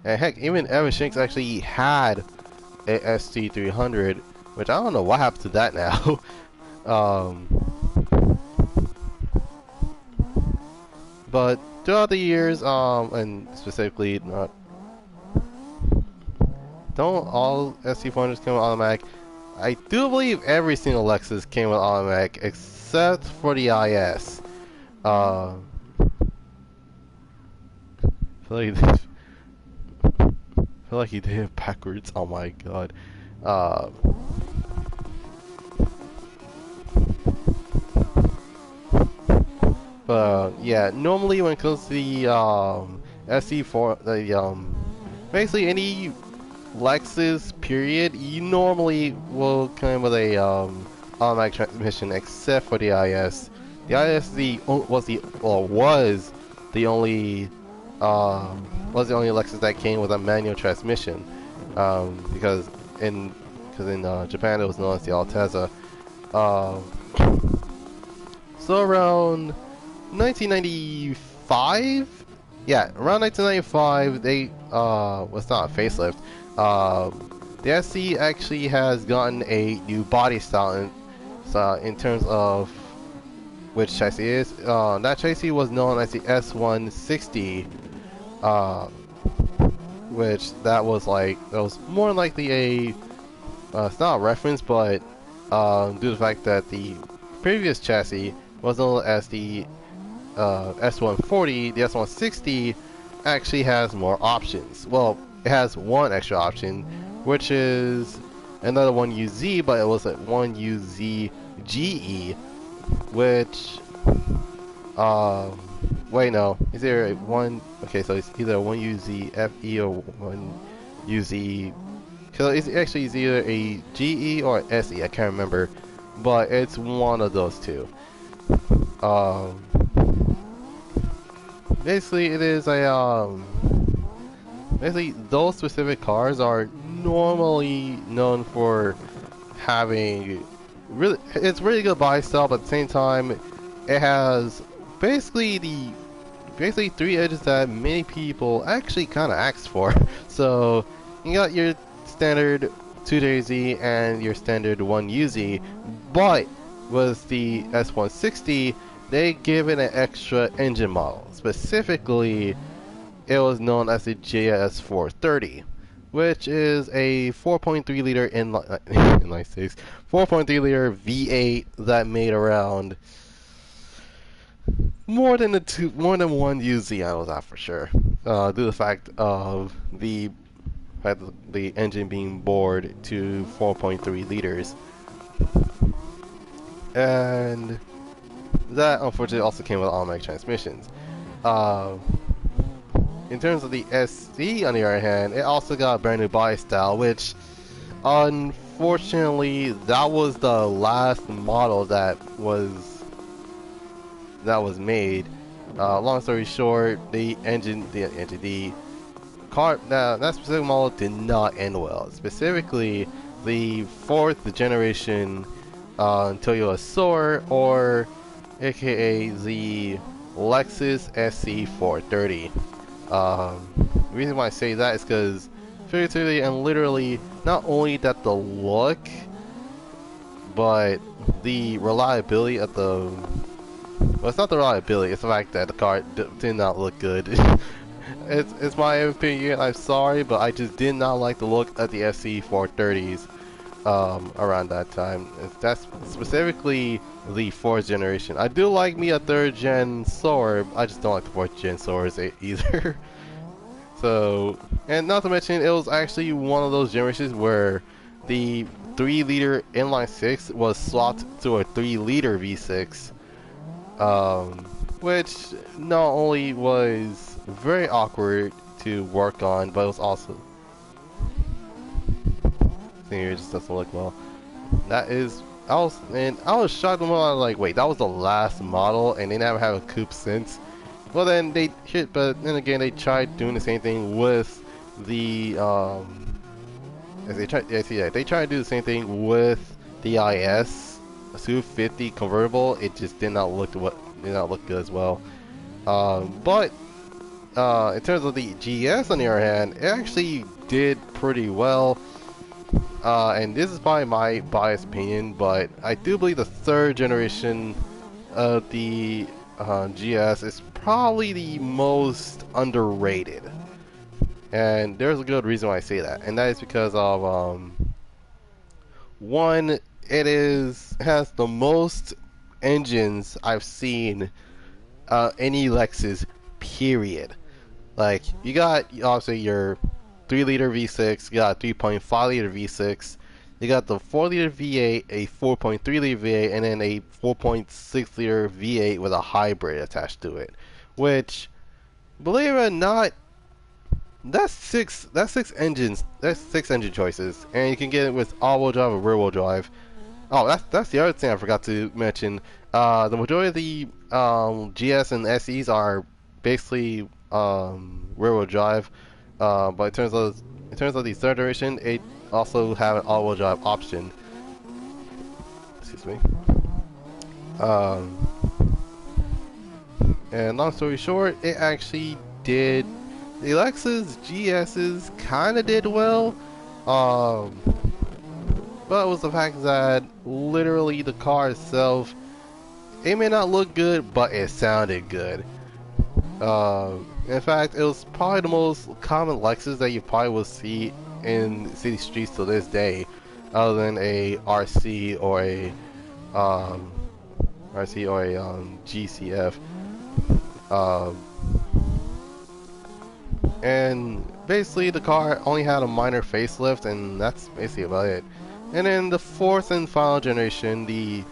S1: heck, even Evan Shanks actually had a SC300, which I don't know what happened to that now. But throughout the years, and specifically, don't all SC400s come with automatic? I do believe every single Lexus came with automatic except for the IS. I feel like he did it backwards. Oh my god. But yeah, normally when it comes to the SC4, basically any Lexus period, you normally will come with a automatic transmission, except for the IS. The IS was the only Lexus that came with a manual transmission, because in Japan it was known as the Altezza. So around 1995, yeah, around 1995, they was not a facelift. The SC actually has gotten a new body style in terms of which chassis is. That chassis was known as the S160, which that was more likely a it's not a reference, but due to the fact that the previous chassis was known as the S140. The S160 actually has more options. Well, it has one extra option, which is another 1UZ, but it was a 1UZ GE, which wait, no, is there a one? Okay, so it's either a 1UZ FE or 1UZ. So it's actually either a GE or SE. I can't remember, but it's one of those two. Basically, it is a basically those specific cars are normally known for having it's really good buy style, but at the same time, it has basically three edges that many people actually kind of asked for. So you got your standard 2JZ and your standard 1UZ, but with the S160, they give it an extra engine model. Specifically, it was known as the JS430, which is a 4.3 liter inline 6, 4.3 liter V8 that made around more than one UZ. I was out for sure, due to the fact of the engine being bored to 4.3 liters, and that unfortunately also came with automatic transmissions. In terms of the SC, on the other hand, it also got a brand new body style, which unfortunately that was the last model that was made. Long story short, the car, that specific model did not end well. Specifically, the 4th generation Toyota Soar, or aka the Lexus SC430. The reason why I say that is because figuratively and literally, not only that the look, but the reliability of the... Well, it's not the reliability, it's the fact that the car did not look good. It's my opinion, I'm sorry, but I just did not like the look of the SC430s around that time. That's specifically the 4th generation. I do like me a 3rd gen Soar, I just don't like the 4th gen Soars either. So, and not to mention, it was actually one of those generations where the 3 liter inline 6 was swapped to a 3 liter V6, which not only was very awkward to work on, but it was also... Here just doesn't look well. That is... I was shocked when I was like, wait, that was the last model and they never have a coupe since. Well then but then again they tried doing the same thing with the they tried to do the same thing with the IS 250 convertible. It just did not look good as well. But in terms of the GS, on the other hand, it actually did pretty well. And this is probably my biased opinion, but I do believe the 3rd generation of the GS is probably the most underrated. And there's a good reason why I say that, and that is because of one, it has the most engines I've seen any Lexus, period. Like, you got obviously your 3 liter V6, you got a 3.5 liter V6, you got the 4 liter V8, a 4.3 liter V8, and then a 4.6 liter V8 with a hybrid attached to it. Which, believe it or not, that's six engines. That's 6 engine choices, and you can get it with all-wheel drive or rear-wheel drive. Oh, that's the other thing I forgot to mention. The majority of the GS and SEs are basically rear-wheel drive. But in terms of the 3rd generation, it also have an all-wheel drive option. Excuse me. And long story short, it actually did. The Lexus GS's kind of did well, but it was the fact that literally the car itself, it may not look good, but it sounded good. In fact, it was probably the most common Lexus that you probably will see in city streets to this day. other than a RC or a um, GCF. Um, and basically, the car only had a minor facelift, and that's basically about it. And then the fourth and final generation, the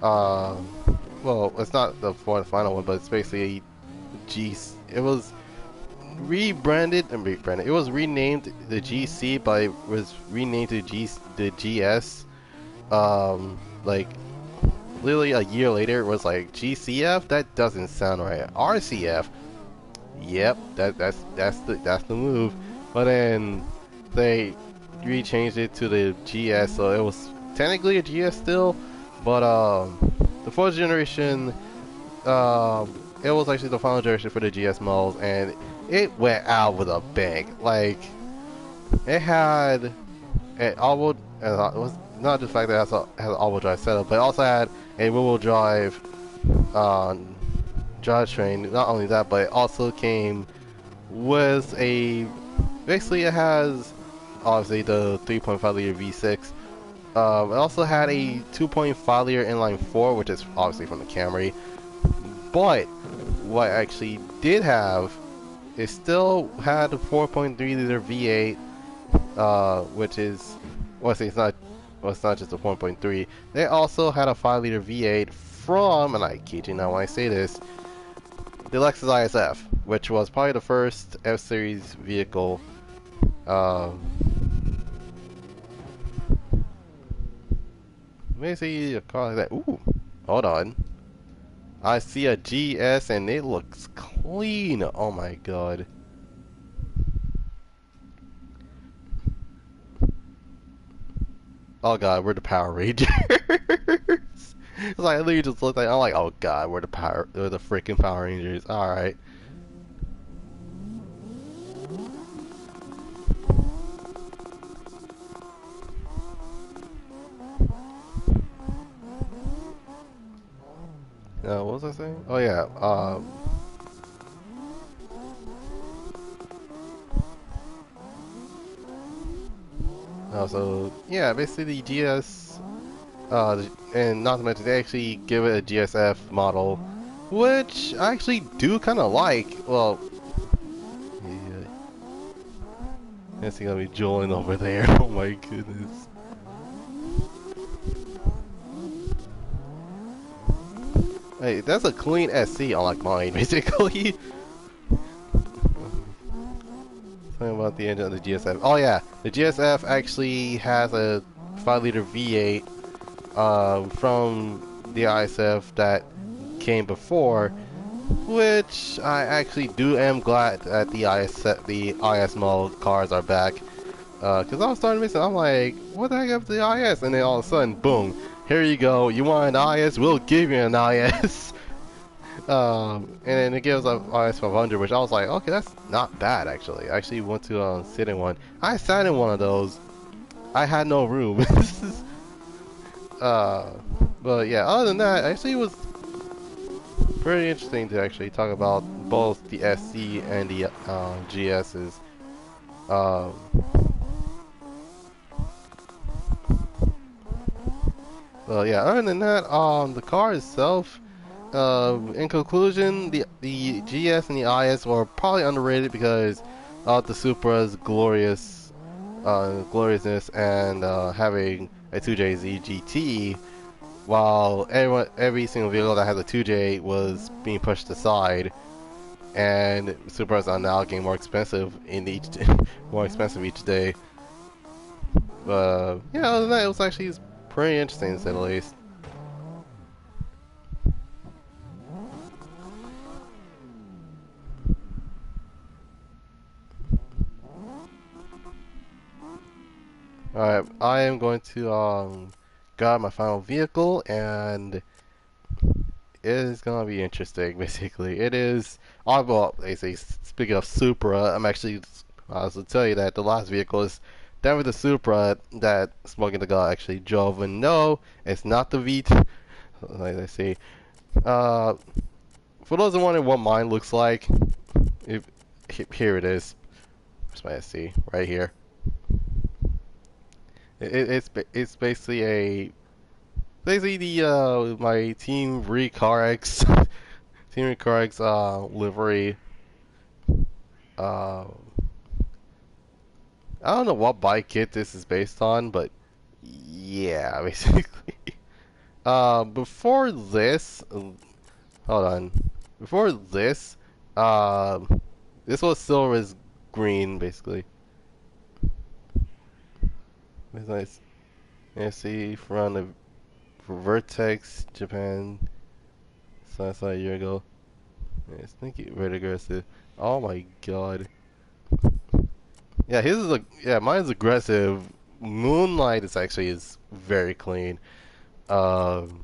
S1: uh, well, it's not the fourth final one, but it's basically G. It was rebranded and rebranded. It was renamed the GC, but it was renamed to the GS. Like literally a year later, it was like GCF. That doesn't sound right. RCF. Yep, that's the move. But then they rechanged it to the GS, so it was technically a GS still. But the fourth generation, it was actually the final generation for the GS models, and it went out with a bang. Like it had an all-wheel. It was not just the fact that it has an all-wheel drive setup, but it also had a rear-wheel drive drivetrain. Not only that, but it also came with a. Basically, it has obviously the 3.5 liter V6. It also had a 2.5 liter inline 4, which is obviously from the Camry. But what I actually did have, it still had a 4.3 liter V8, which is, well, see, it's not just a 1.3. They also had a 5 liter V8 from, and I kid you not when I say this, the Lexus ISF, which was probably the first F-Series vehicle. Basically a car like that. Ooh, hold on. I see a GS and it looks clean. Oh my god. Oh god, we're the Power Rangers. It's like I literally just looked like I'm like, oh god, we're the freaking Power Rangers. All right. What was I saying? Oh yeah. So yeah, basically the GS, and not to mention they actually give it a GSF model, which I actually do kind of like. Well, yeah, guess he gonna be drooling over there. Oh my goodness. Hey, that's a clean SC, unlike mine, basically. Talking about the engine of the GSF. Oh yeah, the GSF actually has a 5 liter V8 from the ISF that came before, which I actually am glad that the IS model cars are back. Cause I was starting to miss it. I'm like, what the heck happened to the IS? And then all of a sudden, boom, here you go. You want an IS? We'll give you an IS. And then it gives up IS 500, which I was like, okay, that's not bad actually. I actually went to sit in one. I sat in one of those. I had no room. But yeah, other than that, actually it was pretty interesting to actually talk about both the SC and the GS's. Well, yeah. Other than that, the car itself. In conclusion, the GS and the IS were probably underrated because of the Supra's gloriousness and having a 2JZ GT, while every single vehicle that has a 2J was being pushed aside, and Supras are now getting more expensive more expensive each day. But yeah, other than that, it was actually pretty interesting to say the least. Alright, I am going to grab my final vehicle, and it is gonna be interesting. Basically, it is. Well, they say speaking of Supra, I was to tell you that the last vehicle is definitely the Supra that Smoking the God actually drove, and no, it's not the V8. Like they say, for those who wondering what mine looks like, here it is. Where's my SC? Right here. It's basically the my Team Recarx Team Recarx livery. Uh, I don't know what bike kit this is based on, but yeah, basically. Before this, hold on. Before this, this was Silver's green, basically. It's nice. Yeah, see, from the Vertex, Japan. So I saw a year ago. Yes, thank you, very aggressive. Oh my god. Yeah, his is mine's aggressive. Moonlight is very clean. Um,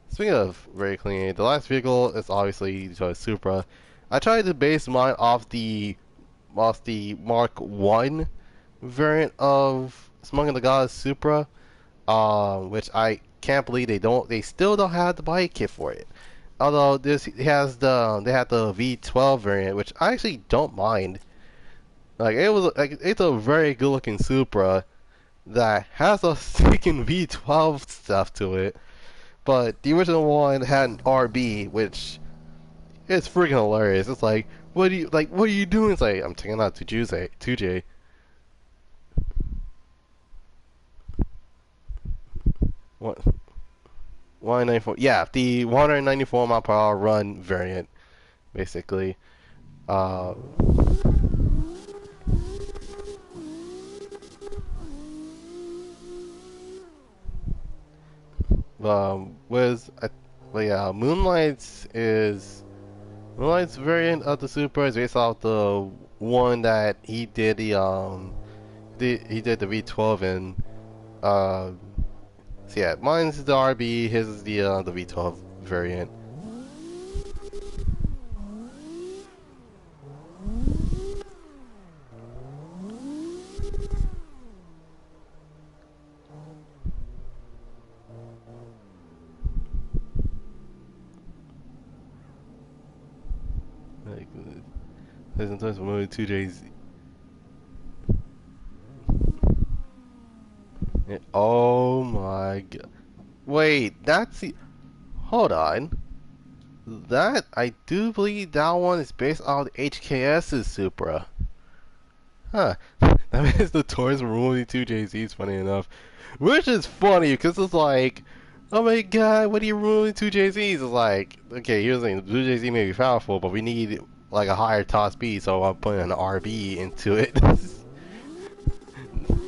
S1: Speaking of very clean, the last vehicle is obviously the Supra. I tried to base mine off the Mark One variant of Smoking the Gods Supra, which I can't believe they still don't have the body kit for it. Although they had the V12 variant, which I actually don't mind. It's a very good looking Supra that has a freaking V12 stuff to it. But the original one had an RB, which is freaking hilarious. It's like, what are you doing? It's like, I'm taking out 2J. What? 194. Yeah, the 194 mile per hour run variant, basically. Uh, was but yeah, Moonlight's variant of the Supra is based off the one that he did he did the V12 in. Uh, so yeah, mine's the RB, his is the V12 variant. Like, sometimes I'm only 2 days. Yeah, oh my god! Wait, hold on. That I do believe that one is based on HKS's Supra. Huh. That means the toys were only 2JZs, funny enough. Which is funny, because it's like, oh my god, what are you ruining 2JZs? It's like, okay, here's the thing, 2JZ may be powerful, but we need like a higher top speed, so I'm putting an RB into it.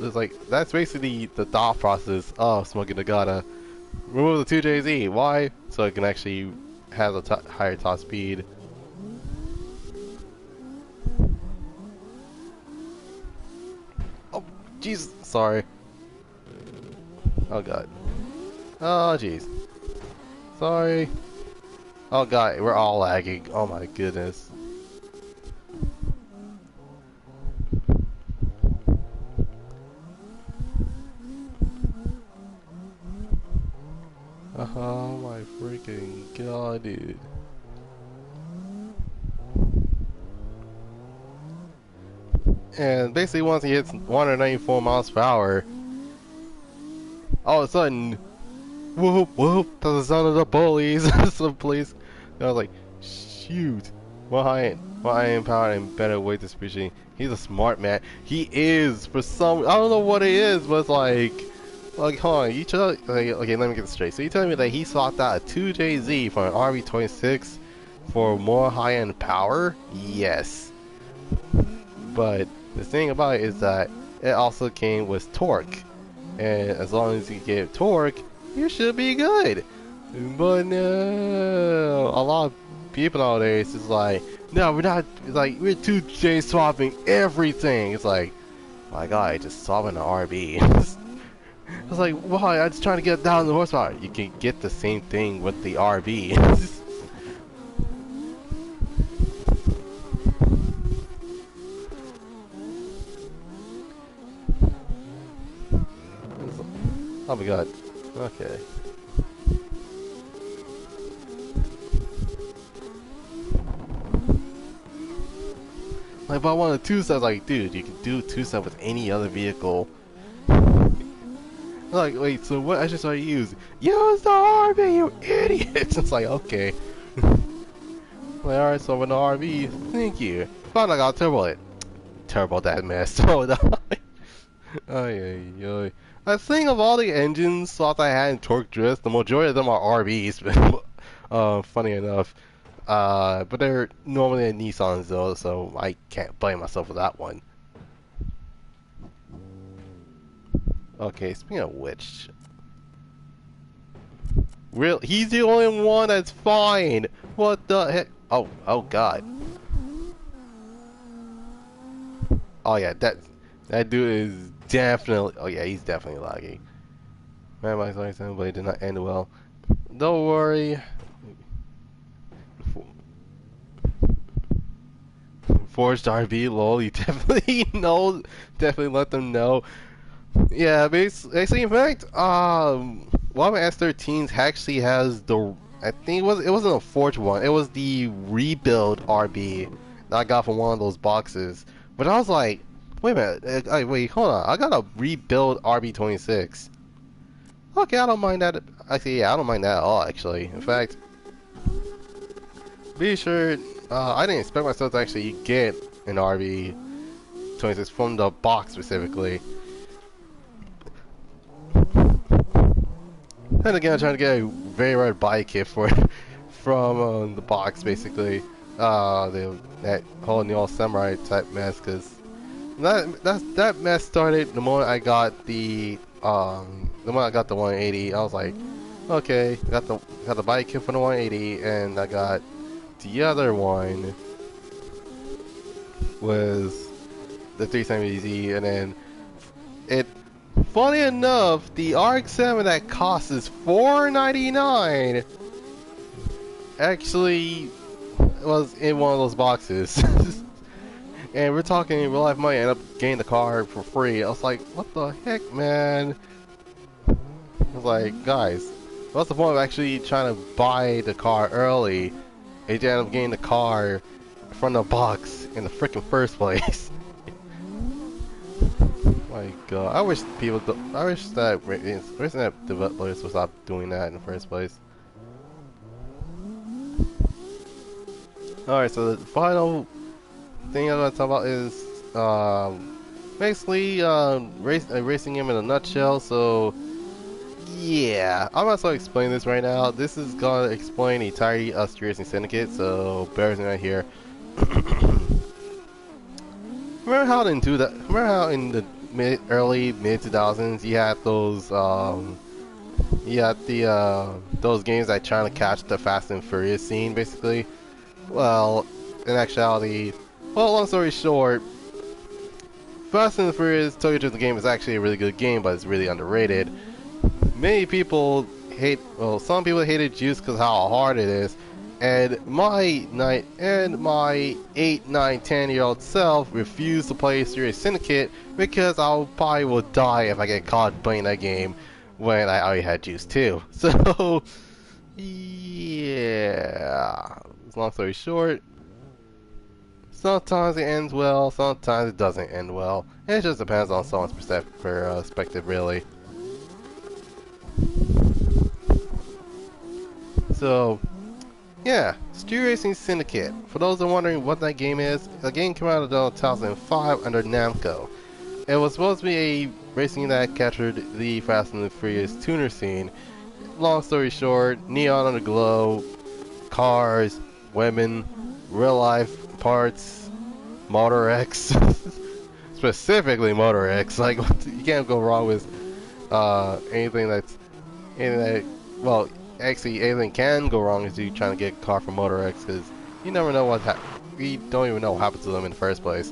S1: It's like, that's basically the thought process of Smoking the Gotta. Remove the 2JZ, why? So it can actually have a higher top speed. Oh, jeez, sorry. Oh god. Oh jeez. Sorry. Oh god, we're all lagging. Oh my goodness. Oh my freaking god, dude. And basically once he hits 194 miles per hour, all of a sudden, whoop whoop, that's the sound of the police. Some police. I was like, shoot. What high end power and better weight distribution. He's a smart man. He is, for some, I don't know what it is, but it's like, hold on, okay, let me get this straight. So you telling me that he swapped out a 2JZ for an RB26 for more high-end power? Yes. But the thing about it is that it also came with torque. And as long as you get torque, you should be good. But no, a lot of people nowadays is like, no, we're not, it's like, we're 2J swapping everything. It's like, my God, just swapping an RB. I was like, why? I'm just trying to get down the horsepower. You can get the same thing with the RB. Oh my god. Okay. Like, but I wanted two steps. Like, dude, you can do two steps with any other vehicle. Like, wait, so what engine should I use? Use the RV, you idiots! It's like, okay. Like, alright, so with the RV, thank you. Finally got turbo it. Turbo that mess. Oh, no. Ay, ay, ay. I think of all the engine slots I had in Torque Drift, the majority of them are RVs. Funny enough. But they're normally in Nissans though, so I can't blame myself for that one. Okay, speaking of which, he's the only one that's fine. What the heck? Oh, oh God. Oh yeah, that dude is definitely. Oh yeah, he's definitely laggy. Man, my license, but it did not end well. Don't worry. Forged RV, lol. You definitely know. Definitely let them know. Yeah, basically, in fact, one of my S13s actually has the. I think it wasn't a forged one. It was the rebuild RB that I got from one of those boxes. But I was like, wait a minute, wait, hold on. I got a rebuild RB26. Okay, I don't mind that. Actually, yeah, I don't mind that at all. Actually, in fact, be sure. I didn't expect myself to actually get an RB26 from the box specifically. And again, I'm trying to get a very rare bike kit for it from the box, basically. That whole Neo Samurai type mess, because that mess started the moment I got the 180. I was like, okay, got the bike kit for the 180, and I got the other one was the 370Z, and then it. Funny enough, the RX-7 that costs is $499 actually was in one of those boxes. And we're talking in real life money, I ended up getting the car for free. I was like, what the heck, man? I was like, guys, what's the point of actually trying to buy the car early if you end up getting the car from the box in the freaking first place? My God, I wish that developers would stop doing that in the first place. Alright, so the final thing I'm going to talk about is basically racing game in a nutshell. So yeah, I'm going to explain this right now. This is going to explain the entirety of Street Racing Syndicate, so bear with me right here. Remember how in the early mid 2000s you had those those games that trying to catch the Fast and Furious scene, basically? Well, in actuality, long story short, Fast and Furious Tokyo Drift game is actually a really good game, but it's really underrated. Many people some people hate it just because how hard it is. And my 8, 9, 10-year-old self refused to play Street Syndicate because I probably will die if I get caught playing that game when I already had juice too. So, yeah. Long story short, sometimes it ends well, sometimes it doesn't end well. It just depends on someone's perspective, really. So, yeah, Street Racing Syndicate. For those that are wondering what that game is, the game came out in 2005 under Namco. It was supposed to be a racing that captured the Fast and the Furious tuner scene. Long story short, neon under glow, cars, women, real life parts, Motor X, specifically Motor X. Like, you can't go wrong with anything that, well, actually, anything can go wrong is you trying to get a car from Motor X, because you never know we don't even know what happened to them in the first place.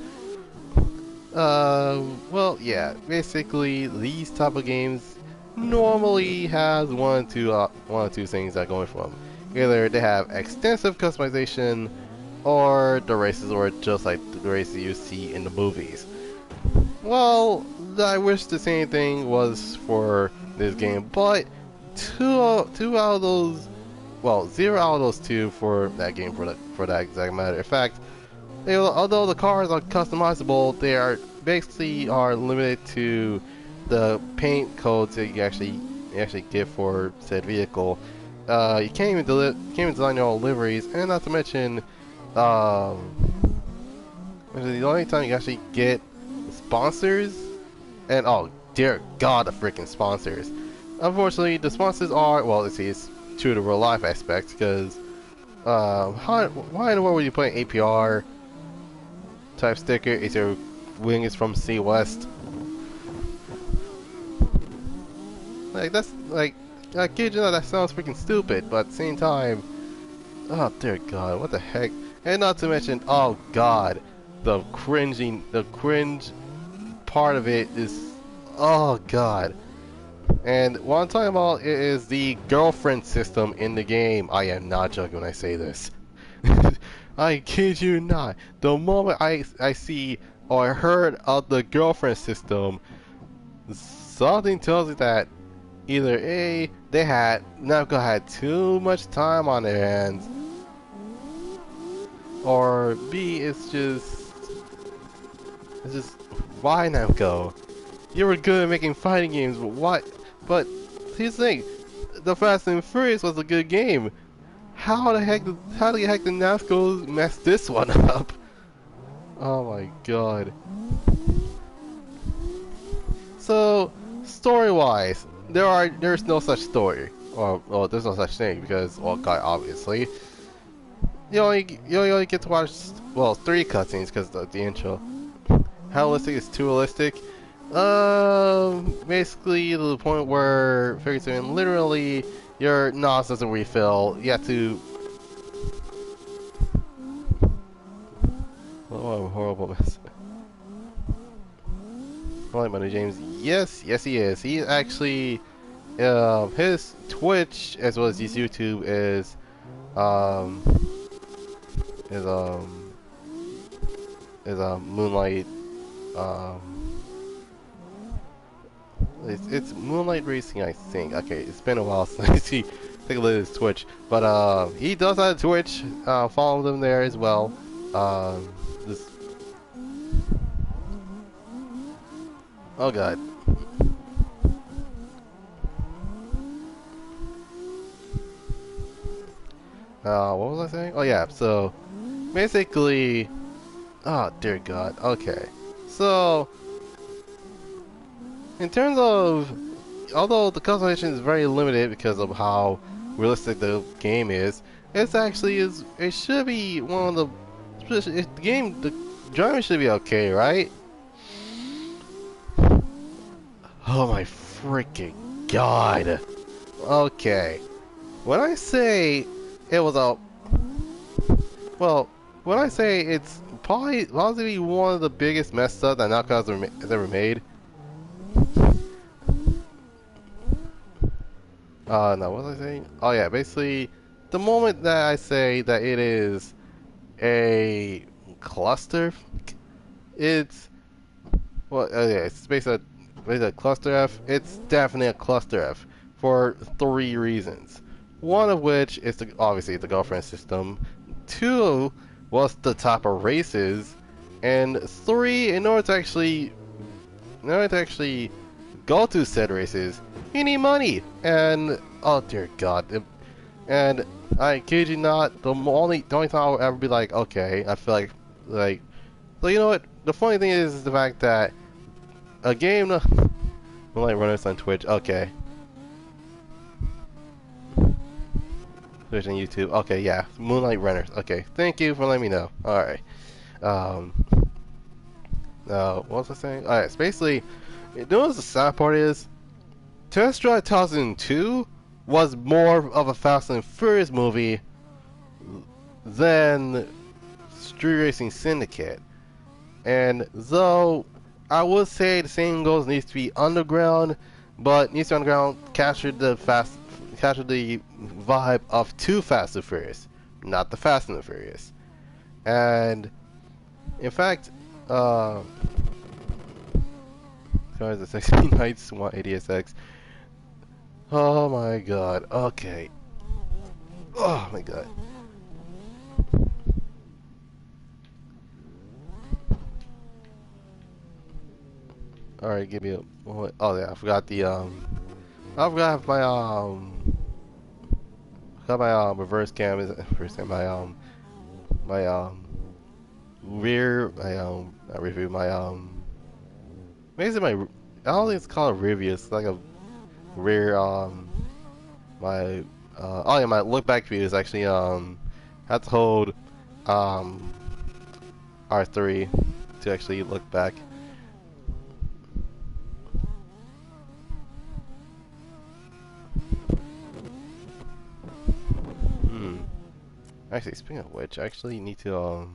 S1: Well, yeah, basically these type of games normally has one or two things that go for them. Either they have extensive customization, or the races are just like the races you see in the movies. Well, I wish the same thing was for this game, but two out of those, well, 0 out of those 2 for that game for that exact matter. In fact, although the cars are customizable, they are basically limited to the paint codes that you actually get for said vehicle. You can't even design your own liveries, and not to mention, this is the only time you actually get sponsors. And oh dear God, the freaking sponsors! Unfortunately, the sponsors are, well, let's see, it's true to real life aspects because why in the world would you put an APR type sticker if your wing is from C West? Like that's like, I kid you not, that sounds freaking stupid, but at the same time, oh dear God, what the heck? And not to mention, oh God, the cringe part of it is, oh God. And what I'm talking about is the girlfriend system in the game. I am not joking when I say this. I kid you not. The moment I see or I heard of the girlfriend system, something tells me that either A, Namco had too much time on their hands, or B, it's just why Namco? You were good at making fighting games, but what? But here's the thing, the Fast and Furious was a good game. How the heck did Namco mess this one up? Oh my God. So, story-wise, there's no such story, or well, there's no such thing because, well, God, obviously, you only get to watch, well, 3 cutscenes because of the intro. How realistic is too realistic? Basically to the point where Ferguson literally your NOS doesn't refill. You have to. Oh, horrible mess. Alright, Money James. Yes, he is. He actually, his Twitch as well as his YouTube is, um, is Moonlight, it's Moonlight Racing, I think. Okay, it's been a while since I take a look at his Twitch, but he does have a Twitch. Follow them there as well. This. Oh God. What was I saying? Oh yeah. So basically, oh dear God. Okay. So in terms of, although the customization is very limited because of how realistic the game is, it should be one of the the driving should be okay, right? Oh my freaking God. Okay. When I say it was a, well, when I say it's possibly one of the biggest mess up that Knockout has ever made. No, what was I saying? Oh yeah, basically, the moment that I say that it is a cluster, it's, well, yeah, it's basically a cluster F. It's definitely a cluster F for 3 reasons. One of which is obviously the girlfriend system. 2 was the type of races, and 3, in order to actually go to said races, you need money. And oh dear God, and I kid you not, the only time I'll ever be like, okay, I feel like, so you know what? The funny thing is the fact that a game, Moonlight Runners on Twitch, okay. Twitch and YouTube, okay, yeah, Moonlight Runners, okay. Thank you for letting me know. Alright. What was I saying? Alright, so basically, you know what the sad part is? Test Drive 2002 was more of a Fast and Furious movie than Street Racing Syndicate. And though I would say the same goes needs to be Underground, but needs to Underground captured the vibe of Too Fast and Furious, not the Fast and the Furious. And in fact, guys, the 16 Nights want ADSX. Oh my God. Okay. Oh my God. All right, give me a moment. Oh yeah, I forgot the I forgot my reverse cam is reverse cam my rear not review my basically my I don't think it's called a review. It's like a rear my oh yeah, my look back view is actually have to hold um R3 to actually look back. Hmm. Actually, speaking of which, I actually need to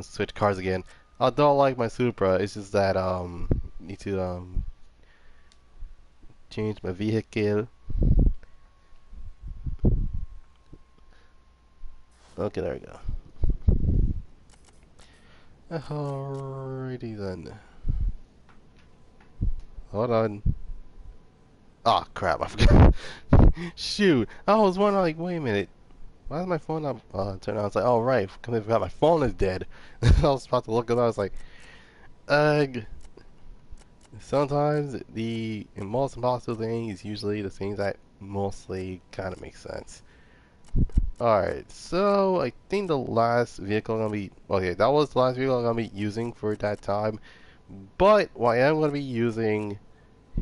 S1: switch cars again. I don't like my Supra. It's just that need to change my vehicle. Okay, there we go. Alrighty then. Hold on. Ah, crap! I forgot. Shoot! I was wondering, like, wait a minute. Why is my phone not turned on? It's like, oh right, I forgot my phone is dead. I was about to look at it. I was like, ugh. Sometimes the most impossible thing is usually the things that mostly kind of make sense. Alright, so I think the last vehicle I'm gonna be okay, that was the last vehicle I'm gonna be using for that time. But what I am gonna be using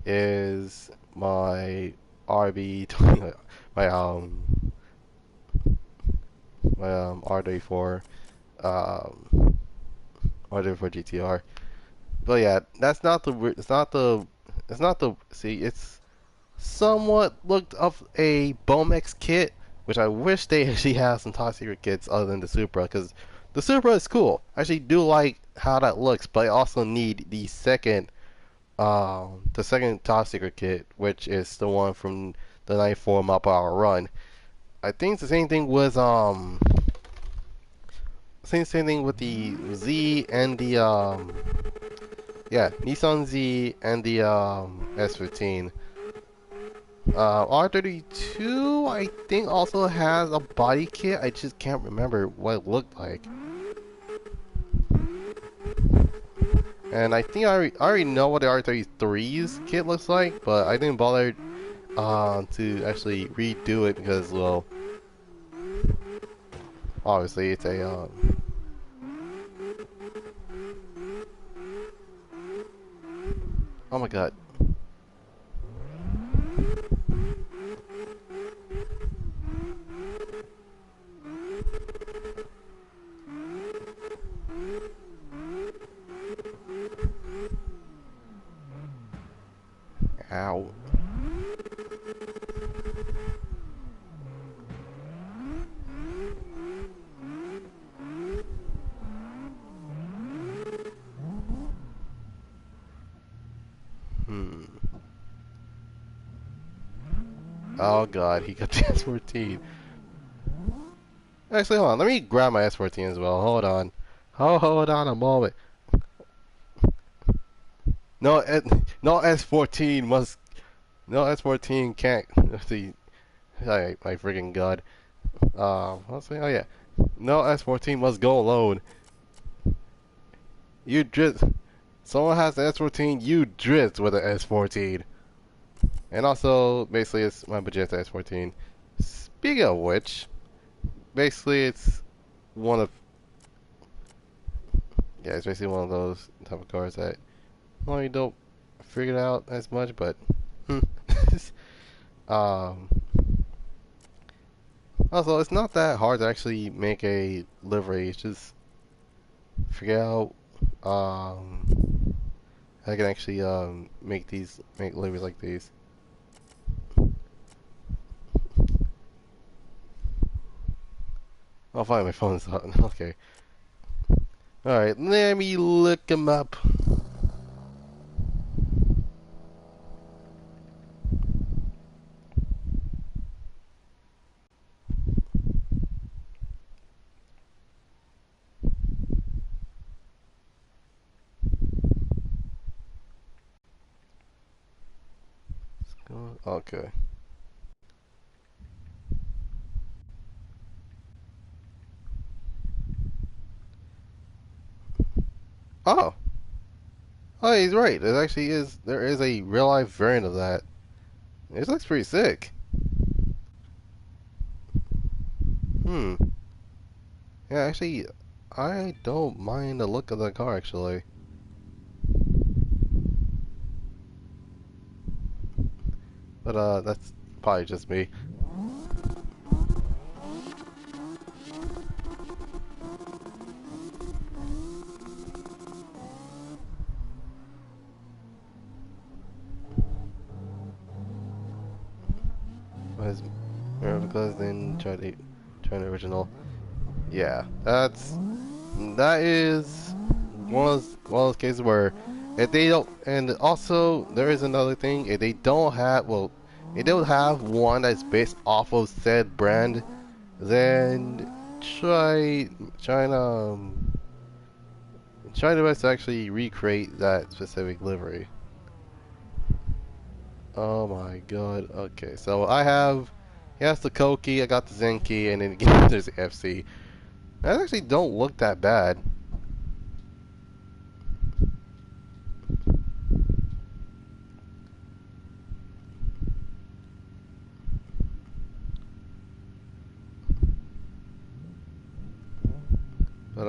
S1: is my RB my R34 um R34 GTR. But yeah, that's not the it's not the see it's somewhat looked up a Bomex kit, which I wish they actually have some top secret kits other than the Supra, because the Supra is cool. I actually do like how that looks, but I also need the second top secret kit, which is the one from the 94 mile per hour run. I think it's the same thing with the Z and the yeah, Nissan Z and the S15. R32, I think, also has a body kit. I just can't remember what it looked like. And I think I already know what the R33's kit looks like, but I didn't bother to actually redo it because, well, obviously it's a oh my god. Ow. Hmm. Oh god, he got the S14. Actually, hold on. Let me grab my S14 as well. Hold on. Hold on a moment. No, no S14 must. No S14 can't. Let's see. My freaking god. Let's see. Oh yeah. No S14 must go alone. You drift. Someone has the S14. You drift with the S14. And also, basically, it's my Magenta S14. Speaking of which, basically, it's one of yeah, it's basically one of those type of cars that well, you don't figure it out as much, but um, also it's not that hard to actually make a livery. It's just figure out I can actually make liveries like these. I'll find my phone's out. Okay. All right, let me look them up. Okay. Oh, Oh, he's right. There actually is. There is a real life variant of that. It looks pretty sick. Hmm. Yeah, actually, I don't mind the look of the car actually. But that's probably just me. Was because then try the original. Yeah, that is one of those cases where if they don't, and also there is another thing, if they don't have, well, if they don't have one that's based off of said brand, then try try to try the best to actually recreate that specific livery. Oh my god. Okay, so I have, yes, the Koki, I got the Zenki, and then again there's the FC. That actually don't look that bad. But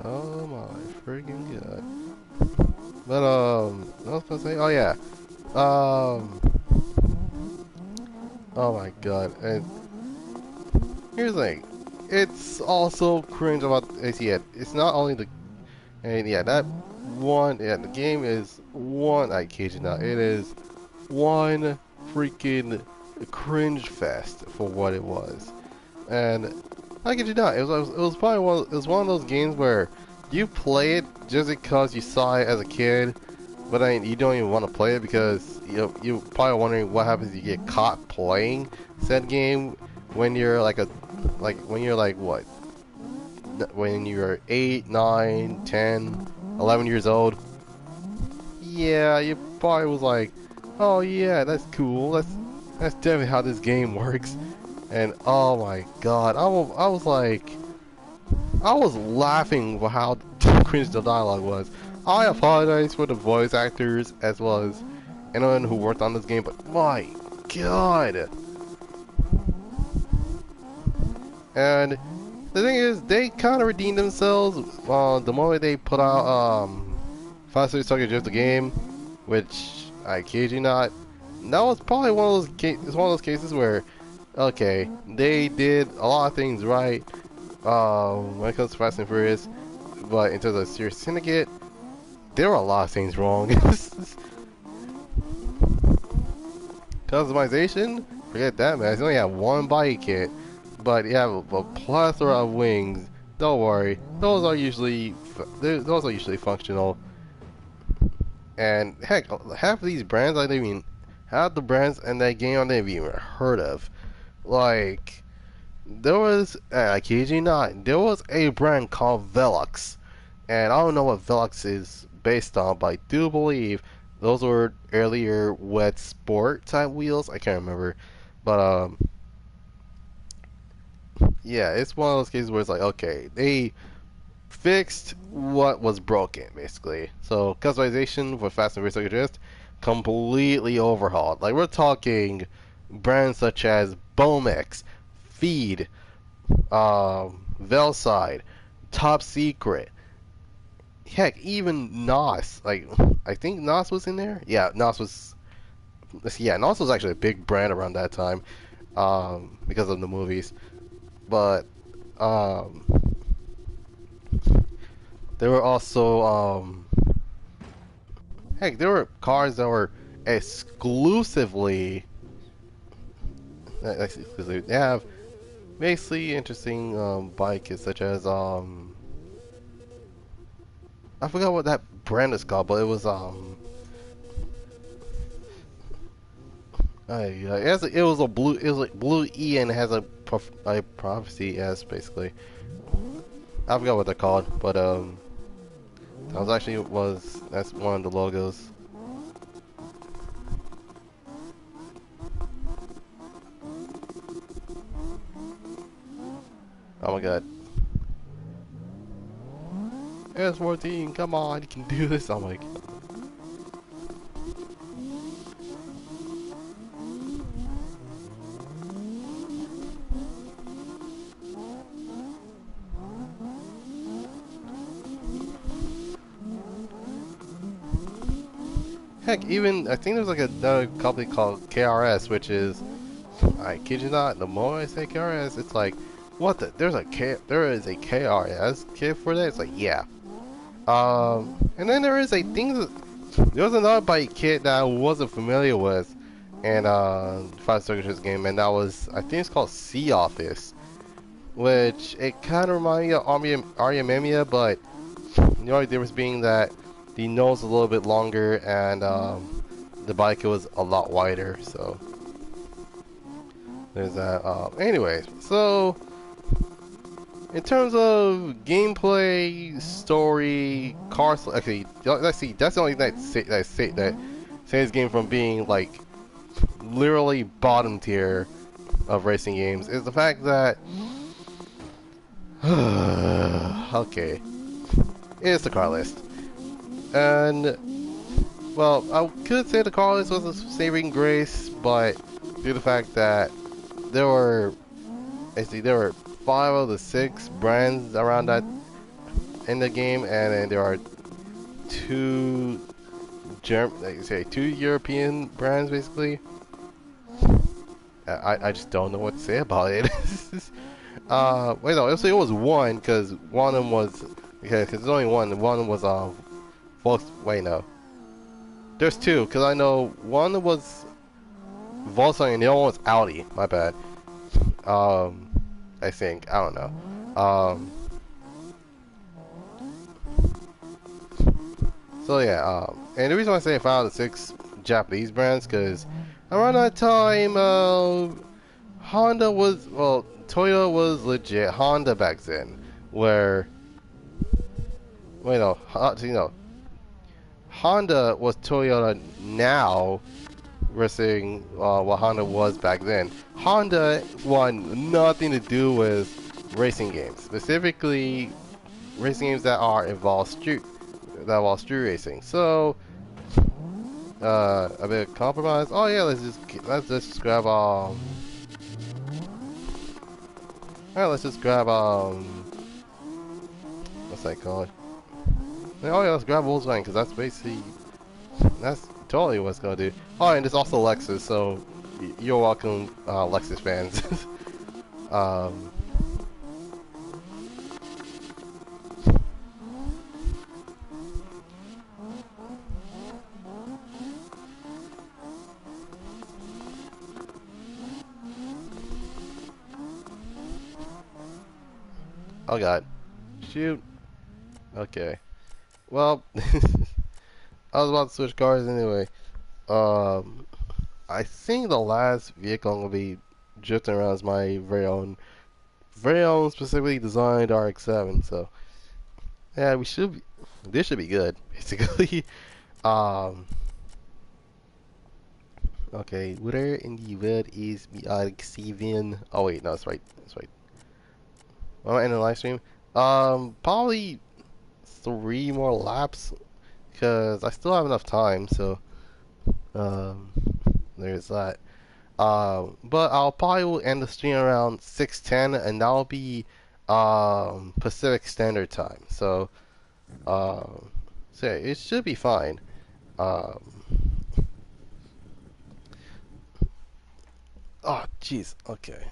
S1: oh my freaking god. But what was I gonna say? Oh yeah. Um, oh my god. And here's the thing. It's also cringe about yeah, it's not only the, and yeah, that one, yeah, the game is one, I kid you not, it is one freaking cringe fest for what it was. And I kid you not, it was probably it was one of those games where you play it just because you saw it as a kid, but then you don't even want to play it because you're probably wondering what happens if you get caught playing said game when you're like when you're like what, when you're 8, 9, 10, 11 years old. Yeah, you probably was like, oh yeah, that's cool. That's definitely how this game works. And oh my god, I was like, I was laughing for how cringe the dialogue was. I apologize for the voice actors as well as anyone who worked on this game, but my god. And the thing is, they kind of redeemed themselves the moment they put out Fast Food Tokyo Drift the game, which I kid you not, that was probably one of those it's one of those cases where, okay, they did a lot of things right when it comes to Fast and Furious, but in terms of Serious Syndicate, there were a lot of things wrong. Customization, forget that, man. You only have one body kit, but you have a plethora of wings. Don't worry, those are usually functional. And heck, half of these brands I didn't even, half the brands in that game I didn't even heard of. Like, there was, I kid you not, there was a brand called Velux, and I don't know what Velux is based on, but I do believe those were earlier wet sport type wheels. I can't remember, but yeah, it's one of those cases where it's like, okay, they fixed what was broken, basically. So customization for Fast and Furious just completely overhauled. Like we're talking brands such as Bomex, Feed, Velside, Top Secret. Heck, even NOS. Like I think NOS was in there. Yeah, NOS was. Yeah, NOS was actually a big brand around that time, because of the movies. But um, there were also heck, there were cars that were exclusively. Exclusively. They have basically interesting bikes such as I forgot what that brand it's called, but it was it was a blue, it was like blue E, and it has a prophecy as basically. I forgot what they're called, but that was actually that's one of the logos. Oh my god. S14, come on, you can do this. Oh my god. Heck, even I think there's like another company called KRS, which is, I kid you not, the moment I say KRS, it's like, what the? There is a KRS kit for that. It's like, yeah. And then there is a thing there was another bike kit that I wasn't familiar with, and Five Circuitous game, and that was, I think it's called Sea Office, which it kind of reminded me of Arya, but the only difference being that the nose is a little bit longer, and the bike was a lot wider. So there's that. Anyways, so in terms of gameplay, story, actually, let's see. That's the only thing that saves this game from being like literally bottom tier of racing games is the fact that okay, it's the car list, and well, I could say the car list was a saving grace, but due to the fact that there were 5 of the 6 brands around that in the game, and then there are 2 2 European brands basically. I just don't know what to say about it. Wait, no, it was 1 because one of them was because there's only one. One was wait, no, there's 2 because I know one was Volkswagen and the other one was Audi. My bad. I think, I don't know. So yeah, and the reason why I say 5 out of 6 Japanese brands, because around that time, Honda was, well, Toyota was legit Honda back then, where, wait, no, Honda was Toyota now, versus what Honda was back then. Honda wanted nothing to do with racing games, specifically racing games that involve street racing. So a bit of compromise. Oh yeah, let's just grab alright, let's just grab what's that called? Oh yeah, let's grab Volkswagen, because that's basically that's totally what it's gonna do. Oh, and there's also Lexus, so you're welcome, Lexus fans. Oh god. Shoot. Okay. Well, I was about to switch cars anyway. I think the last vehicle I'm gonna be drifting around is my very own specifically designed RX-7. So yeah, this should be good, basically. um, okay, where in the world is the RX-7? Oh wait, no, that's right, that's right. Am I in the live stream? Probably 3 more laps, because I still have enough time. So there's that. But I'll probably will end the stream around 6:10, and that'll be Pacific Standard Time. So so yeah, it should be fine. Um, oh jeez, okay.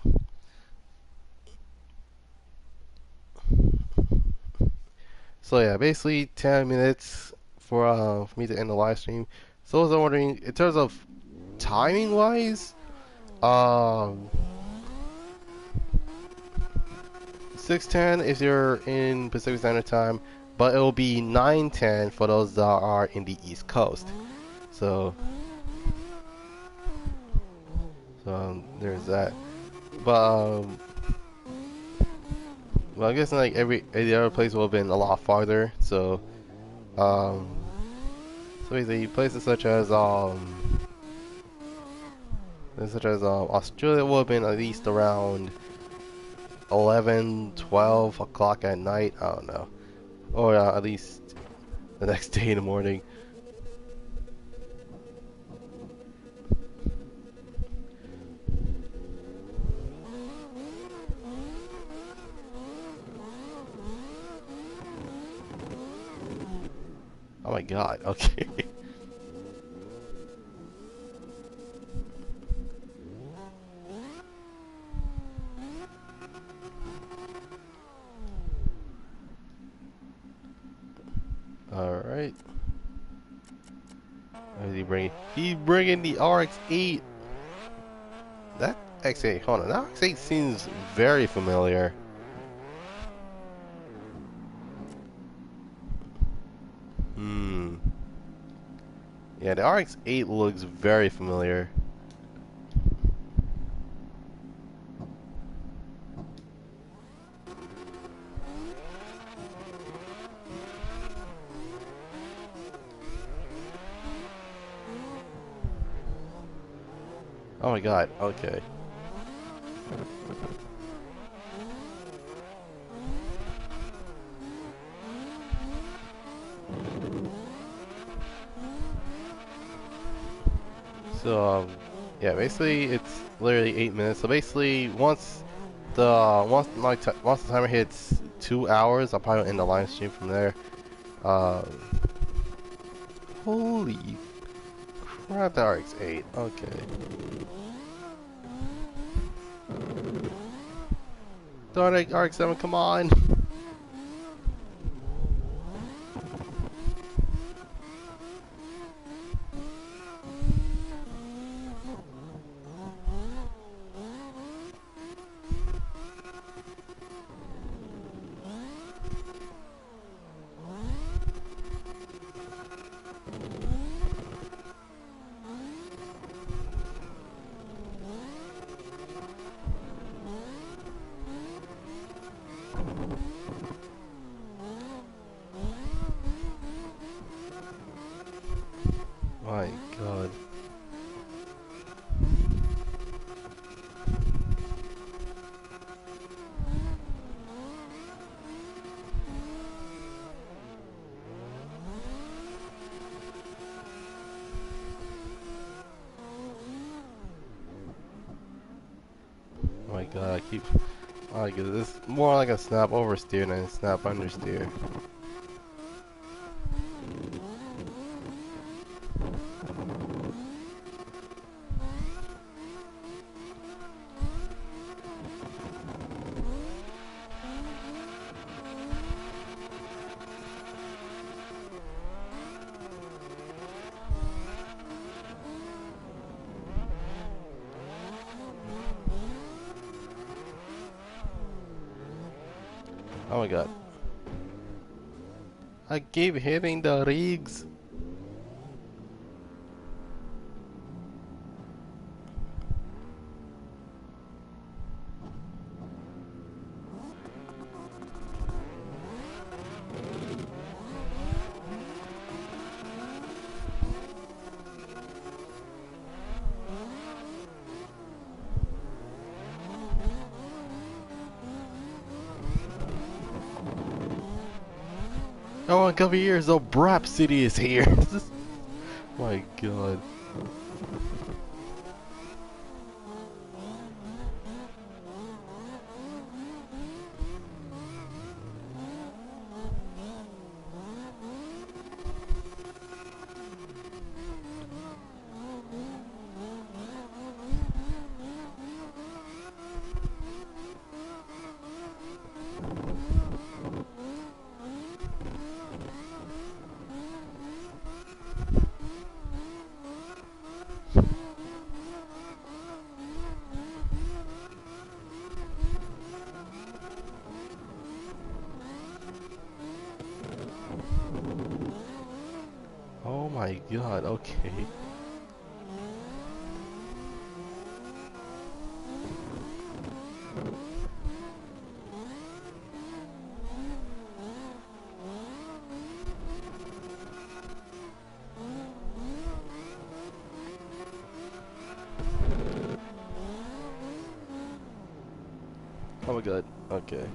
S1: So yeah, basically 10 minutes for me to end the live stream. So I was wondering, in terms of timing wise, 6:10 if you're in Pacific Standard Time, but it will be 9:10 for those that are in the East Coast. So, there's that. But well, I guess like every other place will have been a lot farther. So, um, so basically places such as Australia will have been at least around 11, 12 o'clock at night. I don't know, or at least the next day in the morning. Oh my god, okay. Alright. What is he bringing? He's bringing the RX-8. That X8, hold on. That RX-8 seems very familiar. Hmm. Yeah, the RX-8 looks very familiar. Oh my god, okay. So, yeah, basically it's literally 8 minutes. So basically, once the timer hits 2 hours, I'll probably end the live stream from there. Uh, holy crap, the RX-8. Okay. Darn it, RX-7, come on. My god. Oh my god, I keep... Oh my god, this is more like a snap oversteer than a snap understeer. Oh my god. I keep hitting the rigs. Oh, in a couple years, though, Brap City is here. My god. my god, okay. Oh my god, okay.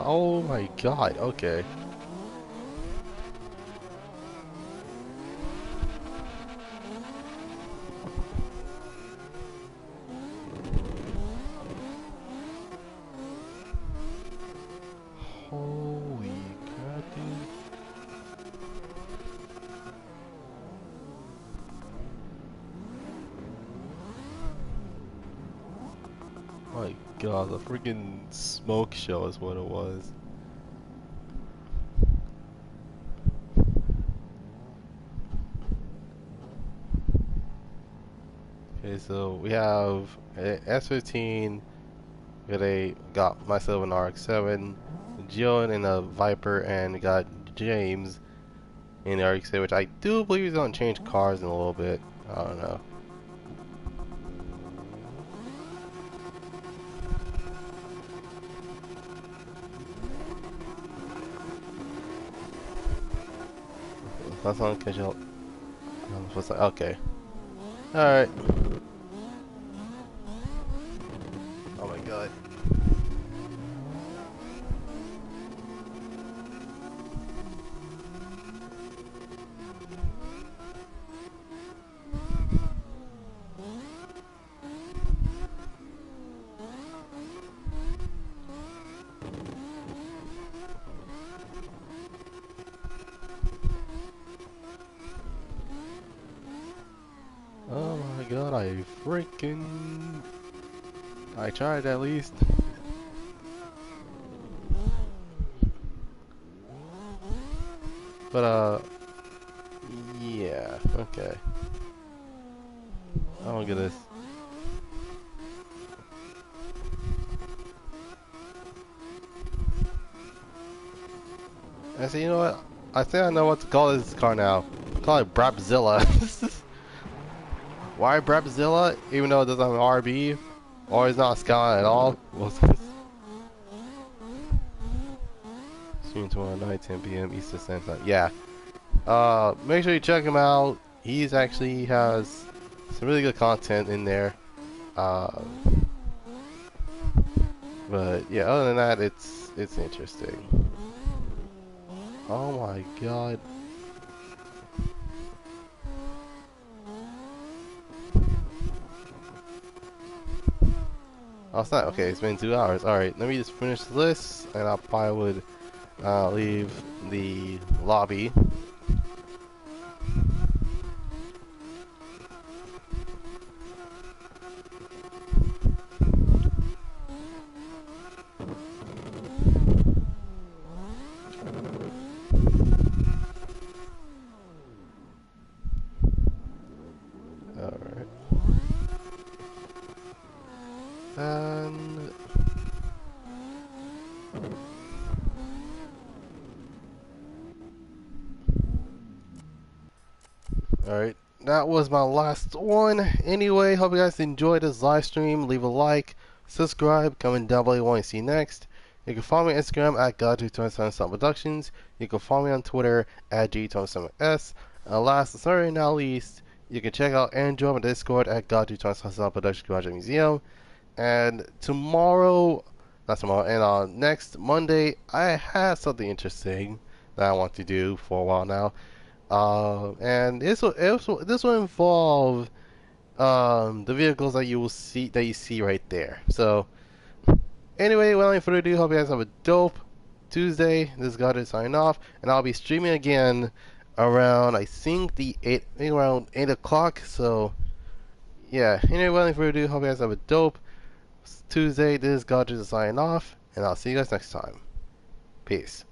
S1: Oh my god, okay. Holy crap, dude. My god, the freaking smoke show is what it was. Okay, so we have a S15, got myself an RX-7, Jill in a Viper, and we got James in the RX-7, which I do believe he's gonna change cars in a little bit. I don't know. That's on because you'll. I'm supposed to. Okay. Alright. Oh my god. Oh my god, I tried at least. But, yeah, okay. Oh my goodness. Actually, you know what? I think I know what to call this car now. Call it Brapzilla. Why Brapzilla? Even though it doesn't have an RB, or it's not a Skyline at all. Well, stream tomorrow night, 10 p.m. Eastern Standard Time. Yeah. Make sure you check him out. He has some really good content in there. Uh, but yeah, other than that, it's interesting. Oh my god. Oh, it's not okay. It's been 2 hours. All right, let me just finish this, and I'll probably would leave the lobby. Alright. And... Alright. That was my last one. Anyway, hope you guys enjoyed this live stream. Leave a like, subscribe, comment down below what you want to see next. You can follow me on Instagram at Goddrifter247sun Productions. You can follow me on Twitter at G247s. And last but certainly not least, you can check out and join my Discord at Goddrifter247sun Production Garage Museum. And tomorrow, not tomorrow, and next Monday, I have something interesting that I want to do for a while now. And this will involve the vehicles that you see right there. So anyway, without any further ado, hope you guys have a dope Tuesday. This is Goddard signing off, and I'll be streaming again around around 8 o'clock. So yeah. Anyway, without any further ado, hope you guys have a dope Tuesday. This is Goddard signing off, and I'll see you guys next time. Peace.